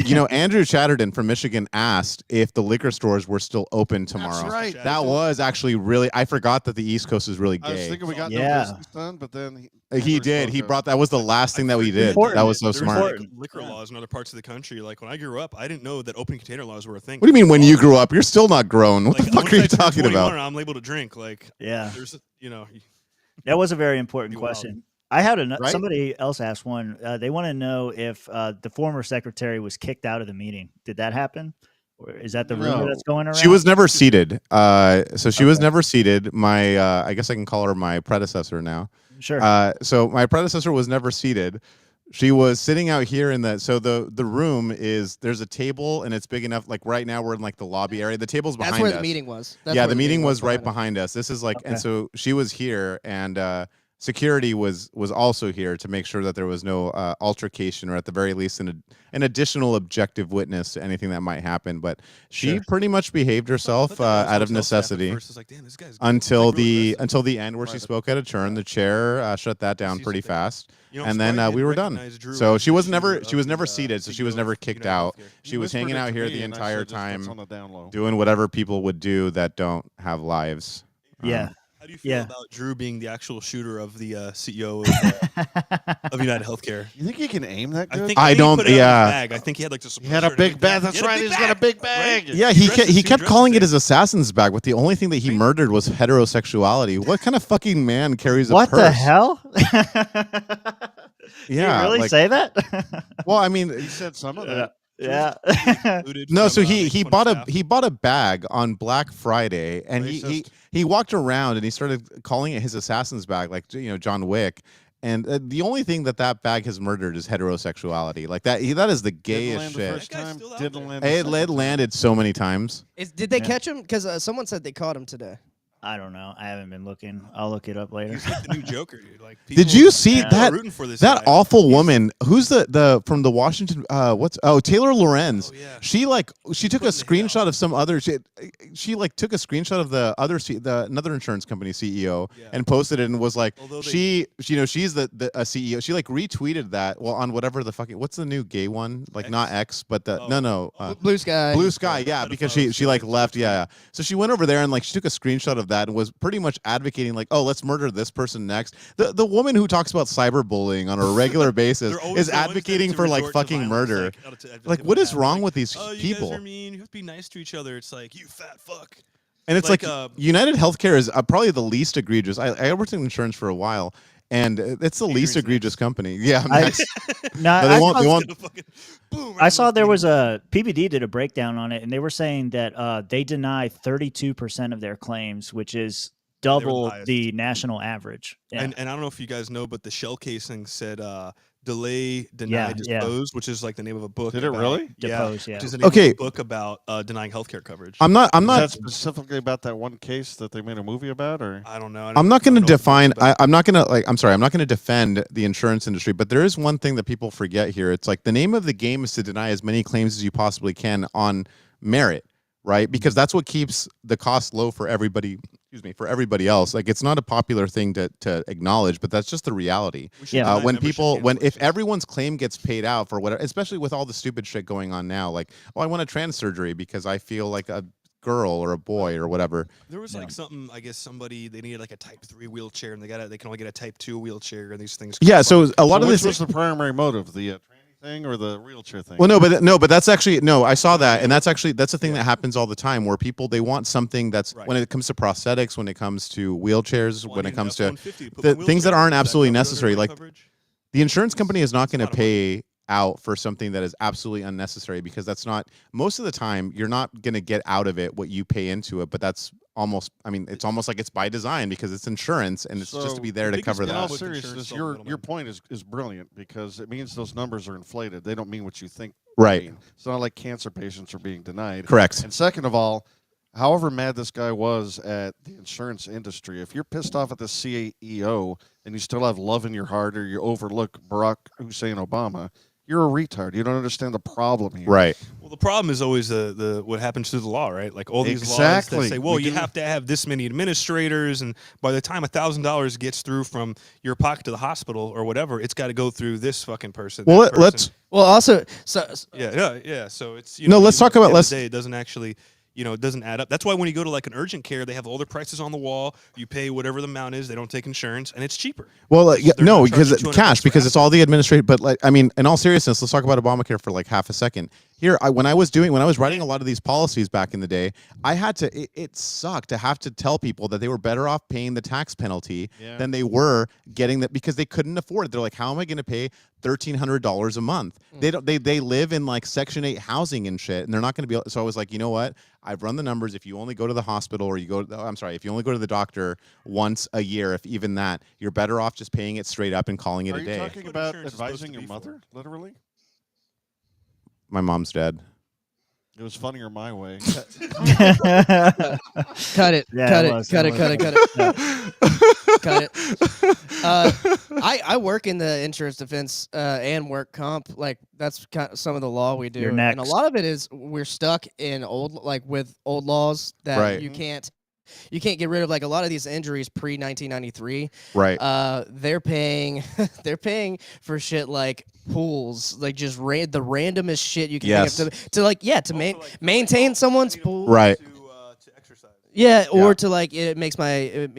You know, Andrew Chatterton from Michigan asked if the liquor stores were still open tomorrow. That's right. That was actually really. I forgot that the East Coast is really I was gay. thinking we got Yeah. no business done, but then He did. He brought that was the last thing that we did. Important. That was so There's smart. like liquor laws in other parts of the country. Like when I grew up, I didn't know that open container laws were a thing. What do you mean when you grew up? You're still not grown. What Like, the fuck once are I you turned talking 21, about? I'm able to drink. Like Yeah, there's, that was a very important You wild. question. I had Right? somebody else asked one. They want to know if the former secretary was kicked out of the meeting. Did that happen? Or is that the rumor No. that's going around? She was never seated. So she was Okay. never seated. My I guess I can call her my predecessor now. Sure. So my predecessor was never seated. She was sitting out here in the room is there's a table and it's big enough. Like right now we're in like the lobby area. The table's behind That's where us. the meeting was. That's Yeah, where the meeting was right behind behind us. This is like, and Okay. so she was here, and security was also here to make sure that there was no altercation, or at the very least, an additional objective witness to anything that might happen. But she Sure. pretty much behaved herself out of necessity until the end, where she spoke out of turn. The chair shut that down pretty fast, and then we were done. So she was never seated, so she was never kicked out. She was hanging out here the entire time, on the down low. doing whatever people would do that don't have lives. yeah. How do you feel Yeah. about Drew being the actual shooter of the CEO of United Healthcare? You think he can aim that good? I think he don't- put it on his yeah. bag. I think he had like this. He had a big bag. That's right. He's got a big bag. Yeah, He he kept calling it dresses his assassin's bag, but the only thing that he murdered was heterosexuality. What kind of fucking man carries a What purse? the hell? Did Yeah, you really like- say that? Well, I mean, He said some of that. yeah. no. So he making bought fun of a staff. he bought a bag on Black Friday, and he walked around and he started calling it his assassin's bag, like John Wick. And the only thing that bag has murdered is heterosexuality. Like that is the Didn't gayest land the shit. first That guy's time. still out Didn't there. land. the It second time. landed so many times. Did they Yeah. catch him? Because someone said they caught him today. I don't know. I haven't been looking. I'll look it up later. He's like the new Joker, dude. Like, Did you see Yeah. that? Rooting for this That guy. awful woman, who's the from the Washington Taylor Lorenz. Oh, yeah. She took a putting the hit screenshot out. of some other she like took a screenshot of the another insurance company CEO Yeah. and posted it and was like Although they- she's a CEO. She like retweeted that on whatever the fucking what's the new gay one, like X? not X but the Oh. Blue Sky. Blue Sky, yeah, pedophile because she like shit. left, yeah. So she went over there and like she took a screenshot of that and was pretty much advocating like, oh, let's murder this person next. The woman who talks about cyberbullying on a regular basis They're always is the ones that advocating to for like resort to fucking violence, murder. to Like, what is violence. wrong Like, with these oh, you people? guys are mean. You have to be nice to each other. It's like, you fat fuck. And it's like, like, United Healthcare is probably the least egregious. I worked in insurance for a while, and it's the least Adrian's egregious company. Yeah, I- Max. No, No, they I won't- saw- they won't- Gonna fucking boom, I saw there was a. a PBD did a breakdown on it, and they were saying that they deny 32% of their claims, which is double highest. the national average. Yeah. And I don't know if you guys know, but the shell casing said Delay, Deny, Yeah, yeah. Dispose, which is like the name of a book. Did it really? Depose, yeah. Which is the name Okay. of a book about denying healthcare coverage. I'm not. Is that specifically about that one case that they made a movie about, or? I don't know. I'm not going to I don't know what the book's define. about. I'm not going to like. I'm sorry. I'm not going to defend the insurance industry, but there is one thing that people forget here. It's like the name of the game is to deny as many claims as you possibly can on merit, right? Because that's what keeps the cost low for everybody. Excuse me, for everybody else. Like it's not a popular thing to acknowledge, but that's just the reality. We should Yeah. deny When membership people, if cancellation. everyone's claim gets paid out for whatever, especially with all the stupid shit going on now, like, oh, I want a trans surgery because I feel like a girl or a boy or whatever. There was like something, I guess they needed like a type 3 wheelchair and they can only get a type 2 wheelchair and these things. Yeah, so a lot of which this was the primary motive, the tranny thing or the wheelchair thing? Well, but that's actually no. I saw that, and that's the thing that happens all the time, where people they want something that's Right. when it comes to prosthetics, when it comes to wheelchairs, Well, when I it need comes an to F-150 put the my things that wheelchair aren't in. Does that absolutely cover necessary. my Like coverage? the insurance company is not going to lot of money. pay out for something that is absolutely unnecessary because that's not most of the time you're not going to get out of it what you pay into it. But that's almost. I mean, it's almost like it's by design because it's insurance and it's just to be there the to biggest cover thing In all that. with insurance seriousness, is all your middlemen. point is brilliant because it means those numbers are inflated. They don't mean what you think. Right. They mean. It's not like cancer patients are being denied. Correct. And second of all, however mad this guy was at the insurance industry, if you're pissed off at the CEO and you still have love in your heart or you overlook Barack Hussein Obama, you're a retard. You don't understand the problem here. Right. Well, the problem is always the what happens through the law, right? Like all these laws Exactly. that say, well, We you do- have to have this many administrators, and by the time $1,000 gets through from your pocket to the hospital or whatever, it's got to go through this fucking person. Well, that let's. person. Well, also, so Yeah. So it's No, let's talk about- At the end of let's- the day, it doesn't actually. It doesn't add up. That's why when you go to like an urgent care, they have all their prices on the wall. You pay whatever the amount is. They don't take insurance, and it's cheaper. Well, They're no, not because charging $200 cash, for because it's Apple. all the administrative. But like, I mean, in all seriousness, let's talk about Obamacare for like half a second. Here, when I was writing a lot of these policies back in the day, I had to. It sucked to have to tell people that they were better off paying the tax penalty Yeah. than they were getting that because they couldn't afford it. They're like, how am I going to pay $1,300 a month? They don't. They live in like Section 8 housing and shit, and they're not going to be. So I was like, you know what? I've run the numbers. If you only go to the hospital or if you only go to the doctor once a year, if even that, you're better off just paying it straight up and calling it Are a you day. talking What about insurance is supposed advising to your be for? mother, literally? My mom's dead. It was funnier my way. cut it, Yeah, cut it it, was, cut it it, cut it, was. cut it, cut it. I work in the insurance defense and work comp. Like that's kind of some of the law we do, You're and a next. lot of it is we're stuck in with old laws that Right. you can't get rid of. Like a lot of these injuries pre 1993. Right. They're paying for shit like pools, like just the randomest shit you can Yes. think of to maintain someone's pool. Right. To exercise. Yeah, or Yeah. to like it makes my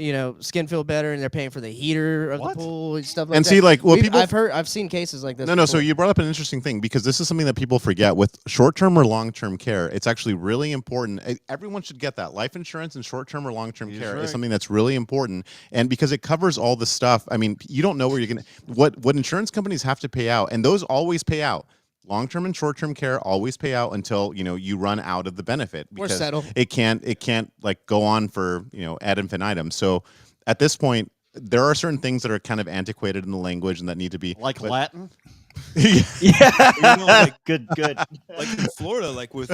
skin feel better, and they're paying for the heater of What? the pool and stuff like And that. see, like, well, people. I've seen cases like this. No. So before. you brought up an interesting thing because this is something that people forget with short-term or long-term care. It's actually really important. Everyone should get that. Life insurance and short-term or long-term He's care right. is something that's really important, and because it covers all the stuff. I mean, you don't know where you're gonna what insurance companies have to pay out, and those always pay out. Long-term and short-term care always pay out until you run out of the benefit Or because settle. it can't like go on for ad infinitum. So at this point, there are certain things that are kind of antiquated in the language and that need to be Like but- Latin? Like, Good. like in Florida, like with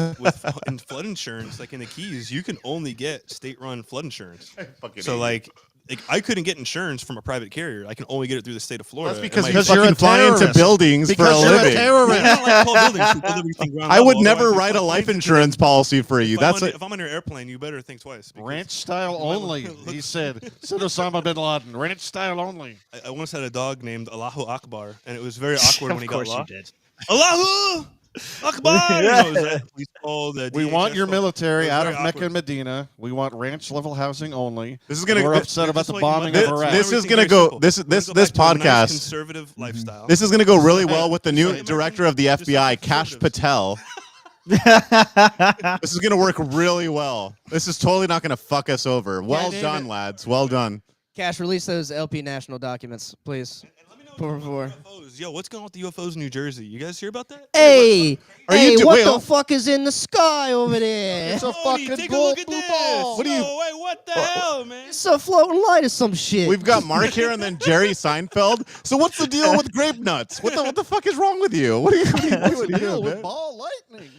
in flood insurance, like in the Keys, you can only get state-run flood insurance. So like I couldn't get insurance from a private carrier. I can only get it through the state of Florida. That's And because my- you Because you're fucking a fly into terrorist. buildings for a Because you're a living. terrorist. I don't like tall buildings. who build everything ground I would level, never otherwise write a it's life like- insurance policy for you. That's if I'm on your airplane, you better think twice. because Ranch style only, he said. Said Osama bin Laden. Ranch style only. I once had a dog named Allahu Akbar, and it was very awkward when he Of got course you lost. did. Allahu Akbar! It was at police called, We want DHS your called. military It was out very of Mecca awkward. and Medina. We want ranch level housing only. This is gonna. We're This, upset about Just the like bombing Monday, of Iraq. this is everything gonna very go. simple. This We're gonna this go this back to a nice podcast. conservative lifestyle. This is gonna go really well with the new Just like director of the American- just FBI, like Kash conservatives. Patel. This is gonna work really well. This is totally not gonna fuck us over. Well damn done, it. lads. Well done. Cash, release those LP national documents, please. And let me know before. UFOs. Yo, what's going on with the UFOs in New Jersey? You guys hear about that? Hey, Are you hey, do- what wait, the oh. fuck is in the sky over there? It's a Tony, fucking take a look at blue this. ball. What do you- Wait, what the hell, man? It's a floating light or some shit. We've got Mark here and then Jerry Seinfeld. So what's the deal with grape nuts? What the fuck is wrong with you? What are you doing Deal here, with man? ball lightning.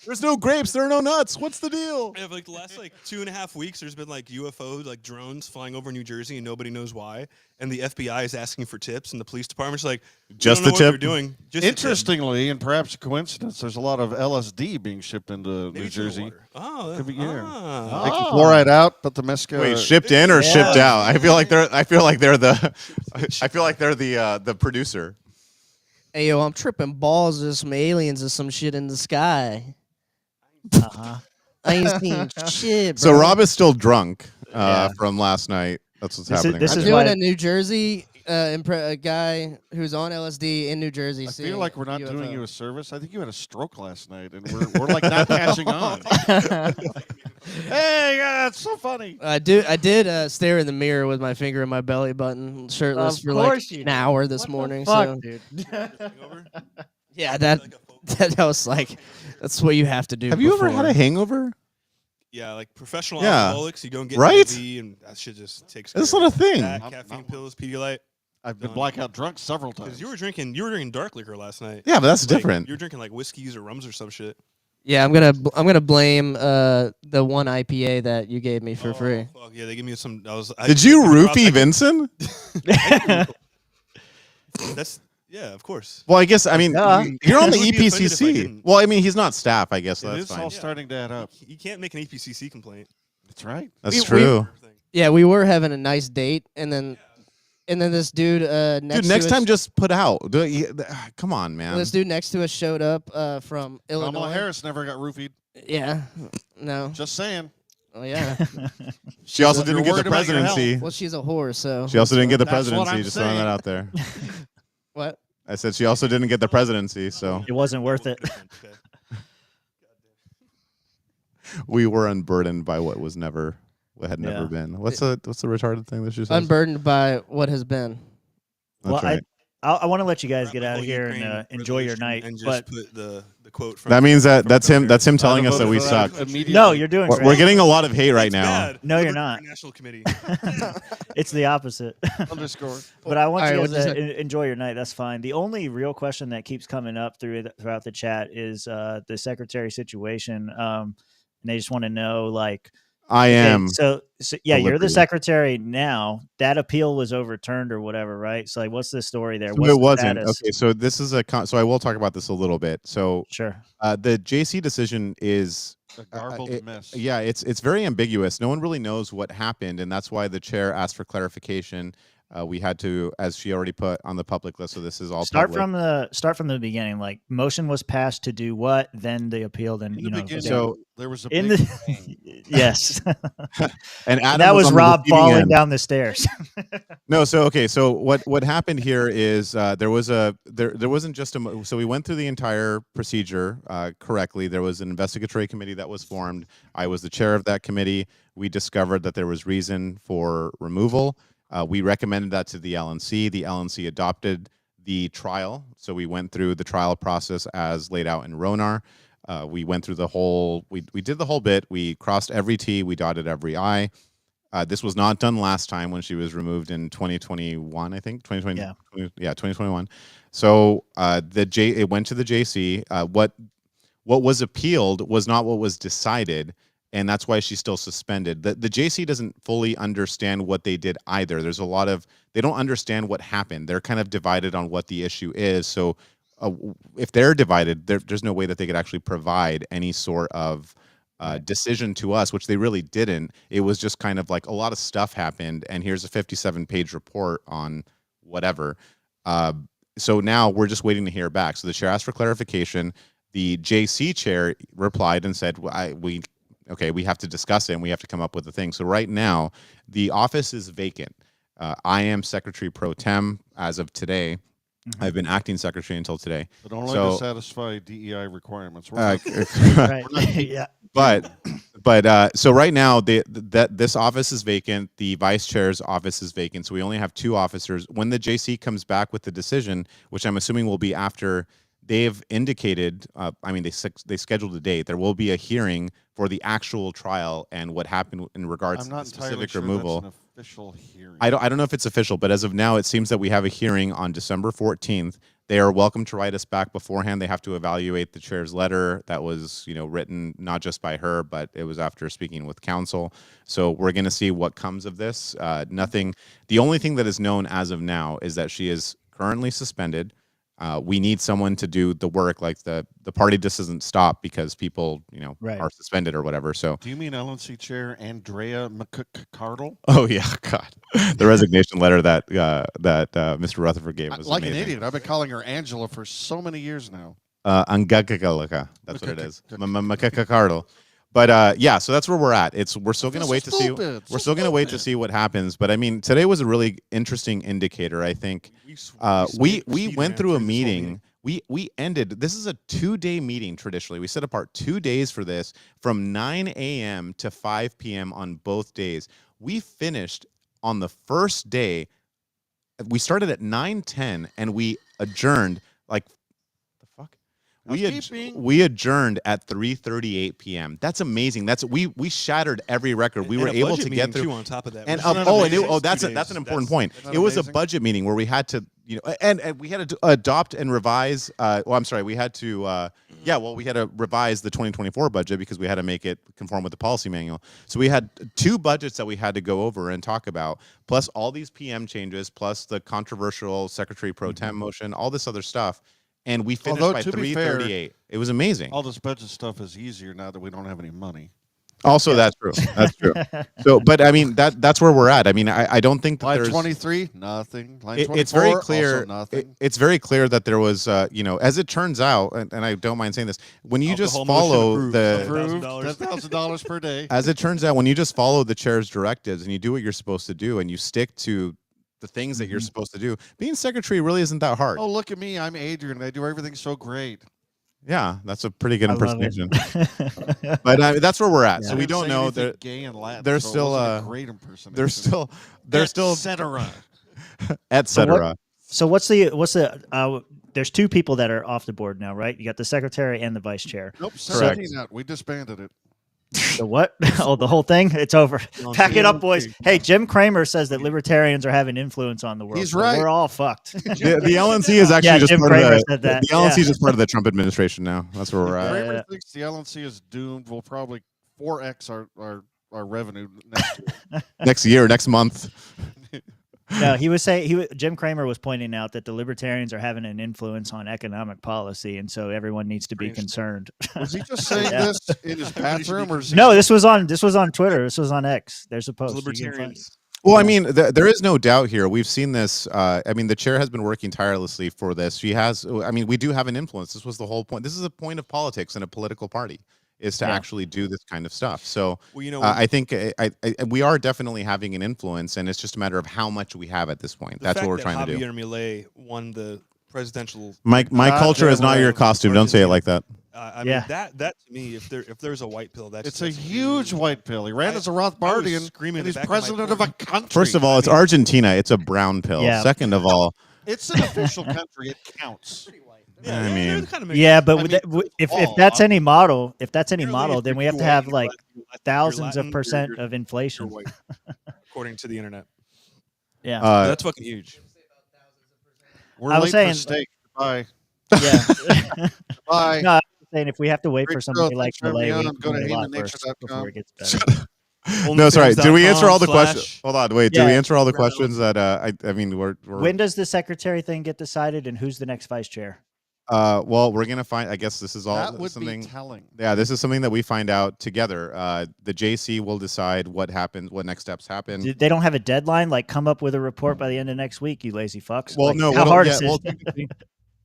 There's no grapes. There are no nuts. What's the deal? Yeah, for like the last 2.5 weeks, there's been UFO drones flying over New Jersey, and nobody knows why. And the FBI is asking for tips, and the police department's like, Just we don't the know what tip? they're doing. Just the tip. Interestingly, and perhaps a coincidence, there's a lot of LSD being shipped into Maybe New it's in the Jersey. water. Oh, Could be, yeah. ah. Taking fluoride out, but the mesca. Wait, shipped in or shipped out? I feel like they're the the producer. Hey, yo, I'm tripping balls. There's some aliens or some shit in the sky. Uh-huh. I ain't seen shit, So bro. Rob is still drunk Yeah. from last night. That's what's This is- happening. this I'm is right doing why- a New Jersey, a guy who's on LSD in New Jersey. I seeing feel like we're not UFO. doing you a service. I think you had a stroke last night, and we're like not catching on. Hey, it's so funny. I did stare in the mirror with my finger in my belly button, shirtless Of for like course you an did. hour this What the morning. fuck, So dude. Hangover? yeah, that was like that's what you have to do. Have you ever had before. a hangover? Yeah, professional Yeah. alcoholics, you go and get Right? an IV, and that shit just takes. That's care not of a thing. That, Not- caffeine not- pills, Pedialyte. I've been Done. blackout drunk several times. Because you were drinking dark liquor last night. Yeah, but that's Like, different. You were drinking whiskeys or rums or some shit. Yeah, I'm gonna blame the one IPA that you gave me for free. Fuck yeah, they gave me some. Did you roofie Vincent? That's yeah, of course. Well, I guess I mean Duh. you're on the I would be offended if I EPCC. didn't. Well, I mean he's not staff, I guess. So It that's is fine. all starting to add up. You can't make an APCC complaint. That's right. That's We- true. Yeah, we were having a nice date, and then this dude next Dude, next to time us, just put out. Come on, man. this dude next to us showed up from Kamala Illinois. Harris never got roofied. Yeah, no, Just saying. oh yeah. She also If you're didn't get the worried about your health. presidency. Well, she's a whore, so She also didn't get the That's what presidency. I'm Just throwing saying. that out there. what? I said she also didn't get the presidency, so It wasn't worth it. Okay. we were unburdened by what had never Yeah. been. What's the retarded thing that she says? Unburdened by what has been. That's Well, right. I want to let you guys get Wrap out the of here Ukraine and enjoy your resolution night. And just But put the quote from That means from that's him. Trump That's him here. telling I us that we voted suck. for Immediately. no, you're doing We're great. getting a lot of hate right That's now. bad. No, you're Libertarian not. National Committee. It's the opposite. Underscore. But I want All you right, guys what'd to you enjoy your night. That's fine. The only real question that keeps coming up throughout the chat is the secretary situation. And they just want to know, I okay, am. So yeah, you're the Liberty. secretary now. That appeal was overturned or whatever, right? So what's the story there? So What's it the wasn't. status? Okay, so this is so I will talk about this a little bit. So Sure. the JC decision is A garbled mess. yeah, it's very ambiguous. No one really knows what happened, and that's why the chair asked for clarification. We had to, as she already put on the public list, so this is all Start public. from the beginning. Like motion was passed to do what, then the appeal, then In you the know. beginning, So- there was a in big the yes, and Adam that was on the Rob receiving falling end. down the stairs. No, so okay, so what happened here is there wasn't just so we went through the entire procedure correctly. There was an investigatory committee that was formed. I was the chair of that committee. We discovered that there was reason for removal. We recommended that to the LNC. The LNC adopted the trial, so we went through the trial process as laid out in RONAR. We went through the whole. We did the whole bit. We crossed every T. We dotted every I. This was not done last time when she was removed in 2021, I think. 2020, Yeah. 2021. So it went to the JC. What was appealed was not what was decided, and that's why she's still suspended. The JC doesn't fully understand what they did either. There's a lot of they don't understand what happened. They're kind of divided on what the issue is. So if they're divided, there's no way that they could actually provide any sort of decision to us, which they really didn't. It was just kind of like a lot of stuff happened, and here's a 57-page report on whatever. So now we're just waiting to hear back. So the chair asked for clarification. The JC chair replied and said, we have to discuss it and we have to come up with a thing. So right now, the office is vacant. I am secretary pro tem as of today. I've been acting secretary until today. But only So- to satisfy DEI requirements. Right. Yeah. But But so right now, this office is vacant. The vice chair's office is vacant. So we only have 2 officers. When the JC comes back with the decision, which I'm assuming will be after they've indicated, I mean, they scheduled a date. There will be a hearing for the actual trial and what happened in regards I'm to not the entirely specific sure removal. that's an official hearing. I don't know if it's official, but as of now, it seems that we have a hearing on December 14th. They are welcome to write us back beforehand. They have to evaluate the chair's letter that was, written not just by her, but it was after speaking with counsel. So we're going to see what comes of this. Nothing. The only thing that is known as of now is that she is currently suspended. We need someone to do the work. Like the party just doesn't stop because people, Right. are suspended or whatever. So. Do you mean LNC Chair Andrea McCardle? Oh yeah, God, the resignation letter that Mr. Rutherford gave was Like amazing. an idiot. I've been calling her Angela for so many years now. Angagagalaka. That's what it is. Makakakardal. But yeah, so that's where we're at. We're still gonna wait to see. We're still gonna wait to see what happens. But I mean, today was a really interesting indicator. I think we went through a meeting. We ended. This is a 2-day meeting traditionally. We set apart 2 days for this, from 9 a.m. to 5 p.m. on both days. We finished on the first day. We started at 9:10 and we adjourned like the fuck. We adjourned at 3:38 p.m. That's amazing. We shattered every record. We were able to get through on top of that. And That's that's an important point. It was a amazing? budget meeting where we had to, and we had to adopt and revise. I'm sorry, we had to, we had to revise the 2024 budget because we had to make it conform with the policy manual. So we had 2 budgets that we had to go over and talk about, plus all these PM changes, plus the controversial Secretary Pro Tem motion, all this other stuff. And we finished Although, by to be fair, 3:38. It was amazing. All this budget stuff is easier now that we don't have any money. Also, that's true. That's true. So, but I mean, that's where we're at. I mean, I don't think that Line there's 23, nothing. Line 24, it's very clear. also nothing. It's very clear that there was, as it turns out, and I don't mind saying this, when you just follow the, Approved, $10,000. $10,000 per day. as it turns out, when you just follow the chair's directives and you do what you're supposed to do and you stick to the things that you're supposed to do, being secretary really isn't that hard. Oh, look at me. I'm Adrian. I do everything so great. Yeah, that's a pretty good I love it. impersonation. But that's where we're at. Yeah. So we I didn't don't say know. anything gay and Latin, there's so it still, wasn't a great impersonation. There's still, etc. etc. So what's there's 2 people that are off the board now, right? You got the secretary and the vice chair. Nope, Correct. 17 out. We disbanded it. The what? Oh, the whole thing? It's over. Pack it up, boys. Hey, Jim Cramer says that libertarians are having influence on the world. He's so right. We're all fucked. The LNC is actually Yeah, just Jim part of Cramer the, said that. the LNC Yeah. is just part of the Trump administration now. That's where we're at. Kramer thinks the LNC is doomed. We'll probably 4x our revenue next year. Next month. No, he was saying Jim Cramer was pointing out that the libertarians are having an influence on economic policy, and so everyone needs to be concerned. Was he just saying Yeah. this in his bathroom, or is he No, this was on Twitter. This was on X. There's a post. You can find Libertarians. it. Well, I mean, there is no doubt here. We've seen this. I mean, the chair has been working tirelessly for this. She has. I mean, we do have an influence. This was the whole point. This is a point of politics in a political party, is to Yeah. actually do this kind of stuff. So Well, I think we are definitely having an influence, and it's just a matter of how much we have at this point. That's what we're trying to do. Javier Milei won the presidential. My culture is not your costume. Don't say it like that. I mean, Yeah. that to me, if there's a white pill, that's It's a huge white pill. He ran as a Rothbardian, screaming and in he's the back of my president of a country. First of all, it's Argentina. It's a brown pill. Yeah. Second of all, it's an official country. It counts. I mean, Yeah, but I with mean, that- if law, that's any model, Apparently, then if we you're have to have white, like you're Latin, thousands of you're- percent you're- of you're inflation. white, according to the internet. Yeah, That's fucking huge. We're I was late saying- for steak. Bye. yeah. Bye. No, I was saying if we have to wait for Great somebody show. like Thanks for having me Milei, on. we Go to can wait a lot HeyTheNature.com. first before it gets better. no, sorry. Did we answer all the OnlyFans.com/. questions? Hold on, wait. Did we Yeah. answer all the questions that I mean, we're When does the secretary thing get decided, and who's the next vice chair? well, we're gonna find. I guess this is all That would something. be telling. Yeah, this is something that we find out together. The JC will decide what happens, what next steps happen. They don't have a deadline. Like, come up with a report by the end of next week, you lazy fucks. Well, Like, no. how what'll- hard yeah, is well, it? technically,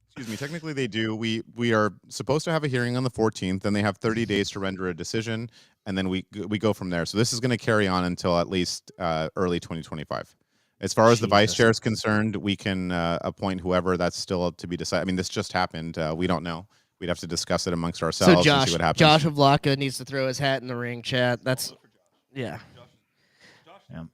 excuse me. Technically, they do. We are supposed to have a hearing on the 14th. Then they have 30 days to render a decision, and then we go from there. So this is going to carry on until at least early 2025. As far as the vice Jesus. chair is concerned, we can appoint whoever. That's still to be decided. I mean, this just happened. We don't know. we'd have to discuss it amongst ourselves So and Josh, see what happens. Josh Vlaka needs to throw his hat in the ring, chat. That's yeah. Yeah.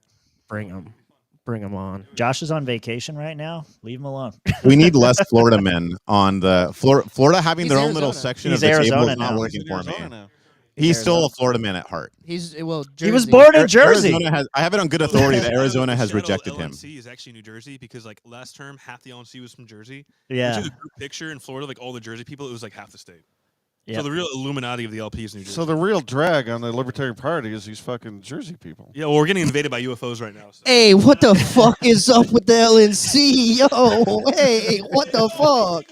Bring him on. Josh is on vacation right now. Leave him alone. We need less Florida men on the Florida having He's their own little Arizona. section He's of the Arizona table is not now. working for me. Arizona now. He's still Arizona. a Florida man at heart. He's well. He was Jersey. born in Jersey. Arizona has, I have it on good authority that Arizona has rejected him. LNC is actually New Jersey because like last term half the LNC was from Jersey. Yeah. You took a group picture in Florida, like all the Jersey people, it was like half the state. Yep. So the real Illuminati of the LP is New Jersey. So the real drag on the Libertarian Party is these fucking Jersey people. yeah, well, we're getting invaded by UFOs right now. So. Hey, what the fuck is up with the LNC? Yo, hey, what the fuck?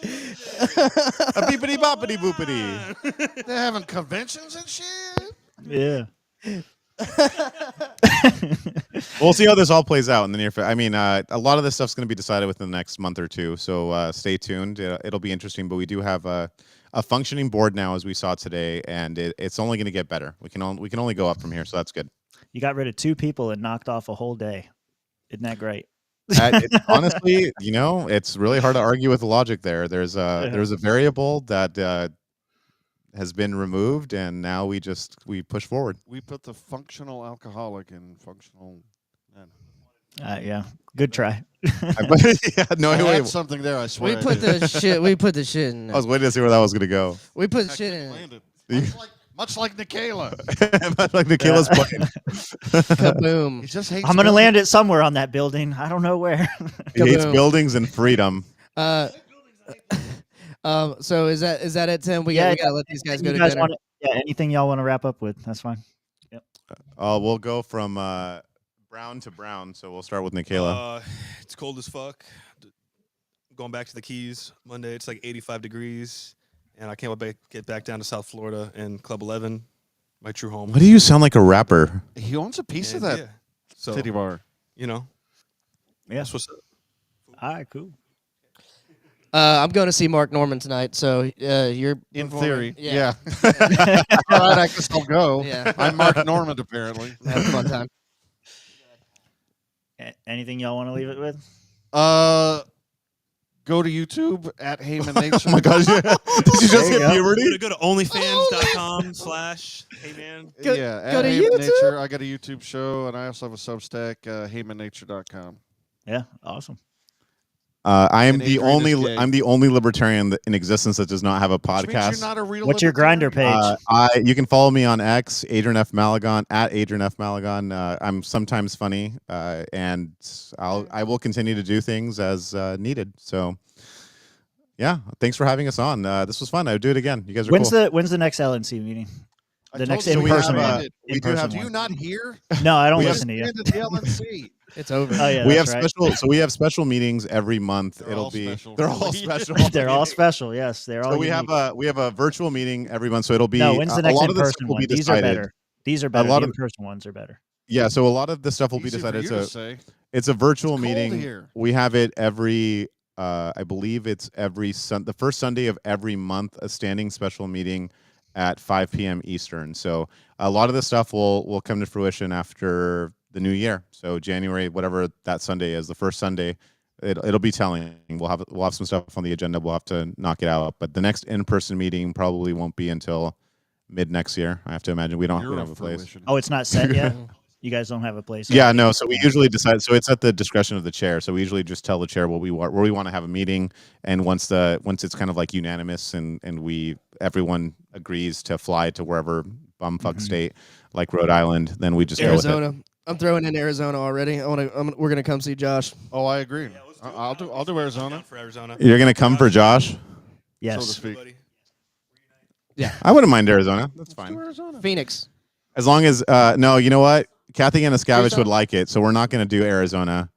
A beepity boppity boopity. They're having conventions and shit. Yeah. We'll see how this all plays out in the near future. I mean, a lot of this stuff's going to be decided within the next month or two, so stay tuned. It'll be interesting, but we do have a functioning board now, as we saw today, and it's only going to get better. We can only go up from here, so that's good. You got rid of 2 people and knocked off a whole day. Isn't that great? Honestly, it's really hard to argue with the logic there. There's a variable that has been removed, and now we push forward. We put the functional alcoholic in functional. Yeah. Good try. Yeah, no, I wait, had something there. I swear. We put the shit. We put the shit in. I was waiting to see where that was going to go. We put shit in. Landed. Much like Nikayla. Like Michaela's playing. Kaboom. He just hates I'm gonna buildings. land it somewhere on that building. I don't know where. He hates Kaboom. buildings and freedom. So is that it, Tim? We gotta let these guys go to dinner. Anything y'all want to wrap up with? That's fine. We'll go from brown to brown. So we'll start with Nikayla. It's cold as fuck. Going back to the Keys Monday, it's like 85 degrees, and I can't wait to get back down to South Florida and Club 11, my true home. Why do you sound like a rapper? He owns a piece of And, that yeah. So titty bar. Yeah. that's what's up. All right. Cool. I'm going to see Mark Norman tonight, so you're In performing. theory, Yeah. All right, I guess I'll go. Yeah. I'm Mark Normand, apparently. Have a fun time. Anything y'all want to leave it with? Go to YouTube at Heyman Nature. Oh my gosh! Yeah. Did you just There you hit go. We're puberty? gonna go to onlyfans.com/heyman. Go Yeah, to at Heyman YouTube? Nature. I got a YouTube show, and I also have a Substack, heymannature.com. Yeah. Awesome. I am And the Adrian is only gay. I'm the only libertarian in existence that does not have a Which means podcast. you're not a real What's your grinder libertarian. page? You can follow me on X, Adrian F. Malagon, at Adrian F. Malagon. I'm sometimes funny, and I will continue to do things as needed. So, yeah, thanks for having us on. This was fun. I would do it again. You guys are When's cool. the next LNC meeting? I The told next you we in-person have, one. we do have- Do you one. not hear? No, I don't we have listen to you. Expanded the LNC. It's over. Oh yeah. we have that's right. special. So we have special meetings every month. They're It'll all be special. they're all special. They're all special. Yes, they're all. So we unique. have a virtual meeting every month. So it'll be No, when's the a next lot of this in-person stuff will one? be These are decided. better. These are better. lot The of- in-person ones are better. Yeah, so a lot of the stuff will be Easy for decided. you So to say. it's a virtual It's cold meeting. here. We have it every. I believe it's the first Sunday of every month. A standing special meeting at 5 p.m. Eastern. So a lot of the stuff will come to fruition after the new year. So January, whatever that Sunday is, the first Sunday, it'll be telling. We'll have some stuff on the agenda. We'll have to knock it out. But the next in-person meeting probably won't be until mid next year. I have to imagine we don't have a place. Fruition. Oh, it's not set yet. You guys don't have a place. Yeah, no. So we usually decide. So it's at the discretion of the chair. So we usually just tell the chair where we want to have a meeting, and once it's kind of like unanimous, and everyone agrees to fly to wherever bumfuck state like Rhode Island, then we just go with it. Arizona. I'm throwing in Arizona already. We're gonna come see Josh. Oh, I agree. Yeah, let's I'll do Arizona. Down for Arizona. You're gonna come for Josh? So to Yes. speak. Buddy. I wouldn't mind Arizona. That's Do fine. Arizona. Phoenix. As long as no, you know what? Kathy Anaskavich Tucson? would like it, so we're not gonna do Arizona.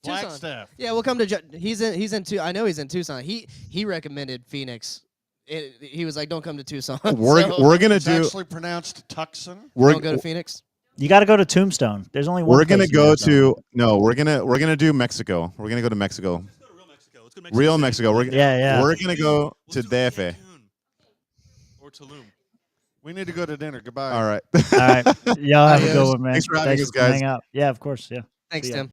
Tucson. Flagstaff. Yeah, we'll come to. He's in. I know he's in Tucson. He recommended Phoenix. He was like, "Don't come to Tucson." We're So, we're gonna It's do. actually pronounced Tucson. We're don't go to Phoenix. You got to go to Tombstone. There's only one. we're gonna place in go Arizona. to no. We're gonna do Mexico. We're gonna go to Mexico. Let's go to real Mexico. Let's go to Mexico Real City. Mexico. Yeah. We're gonna go Let's to do DF. Cancun or Tulum. We need to go to dinner. Goodbye. All right. All right. Y'all have a Adios. good one, man. Thanks for having us, guys. Hang out. Yeah, of course. Yeah. Thanks, See ya. Tim.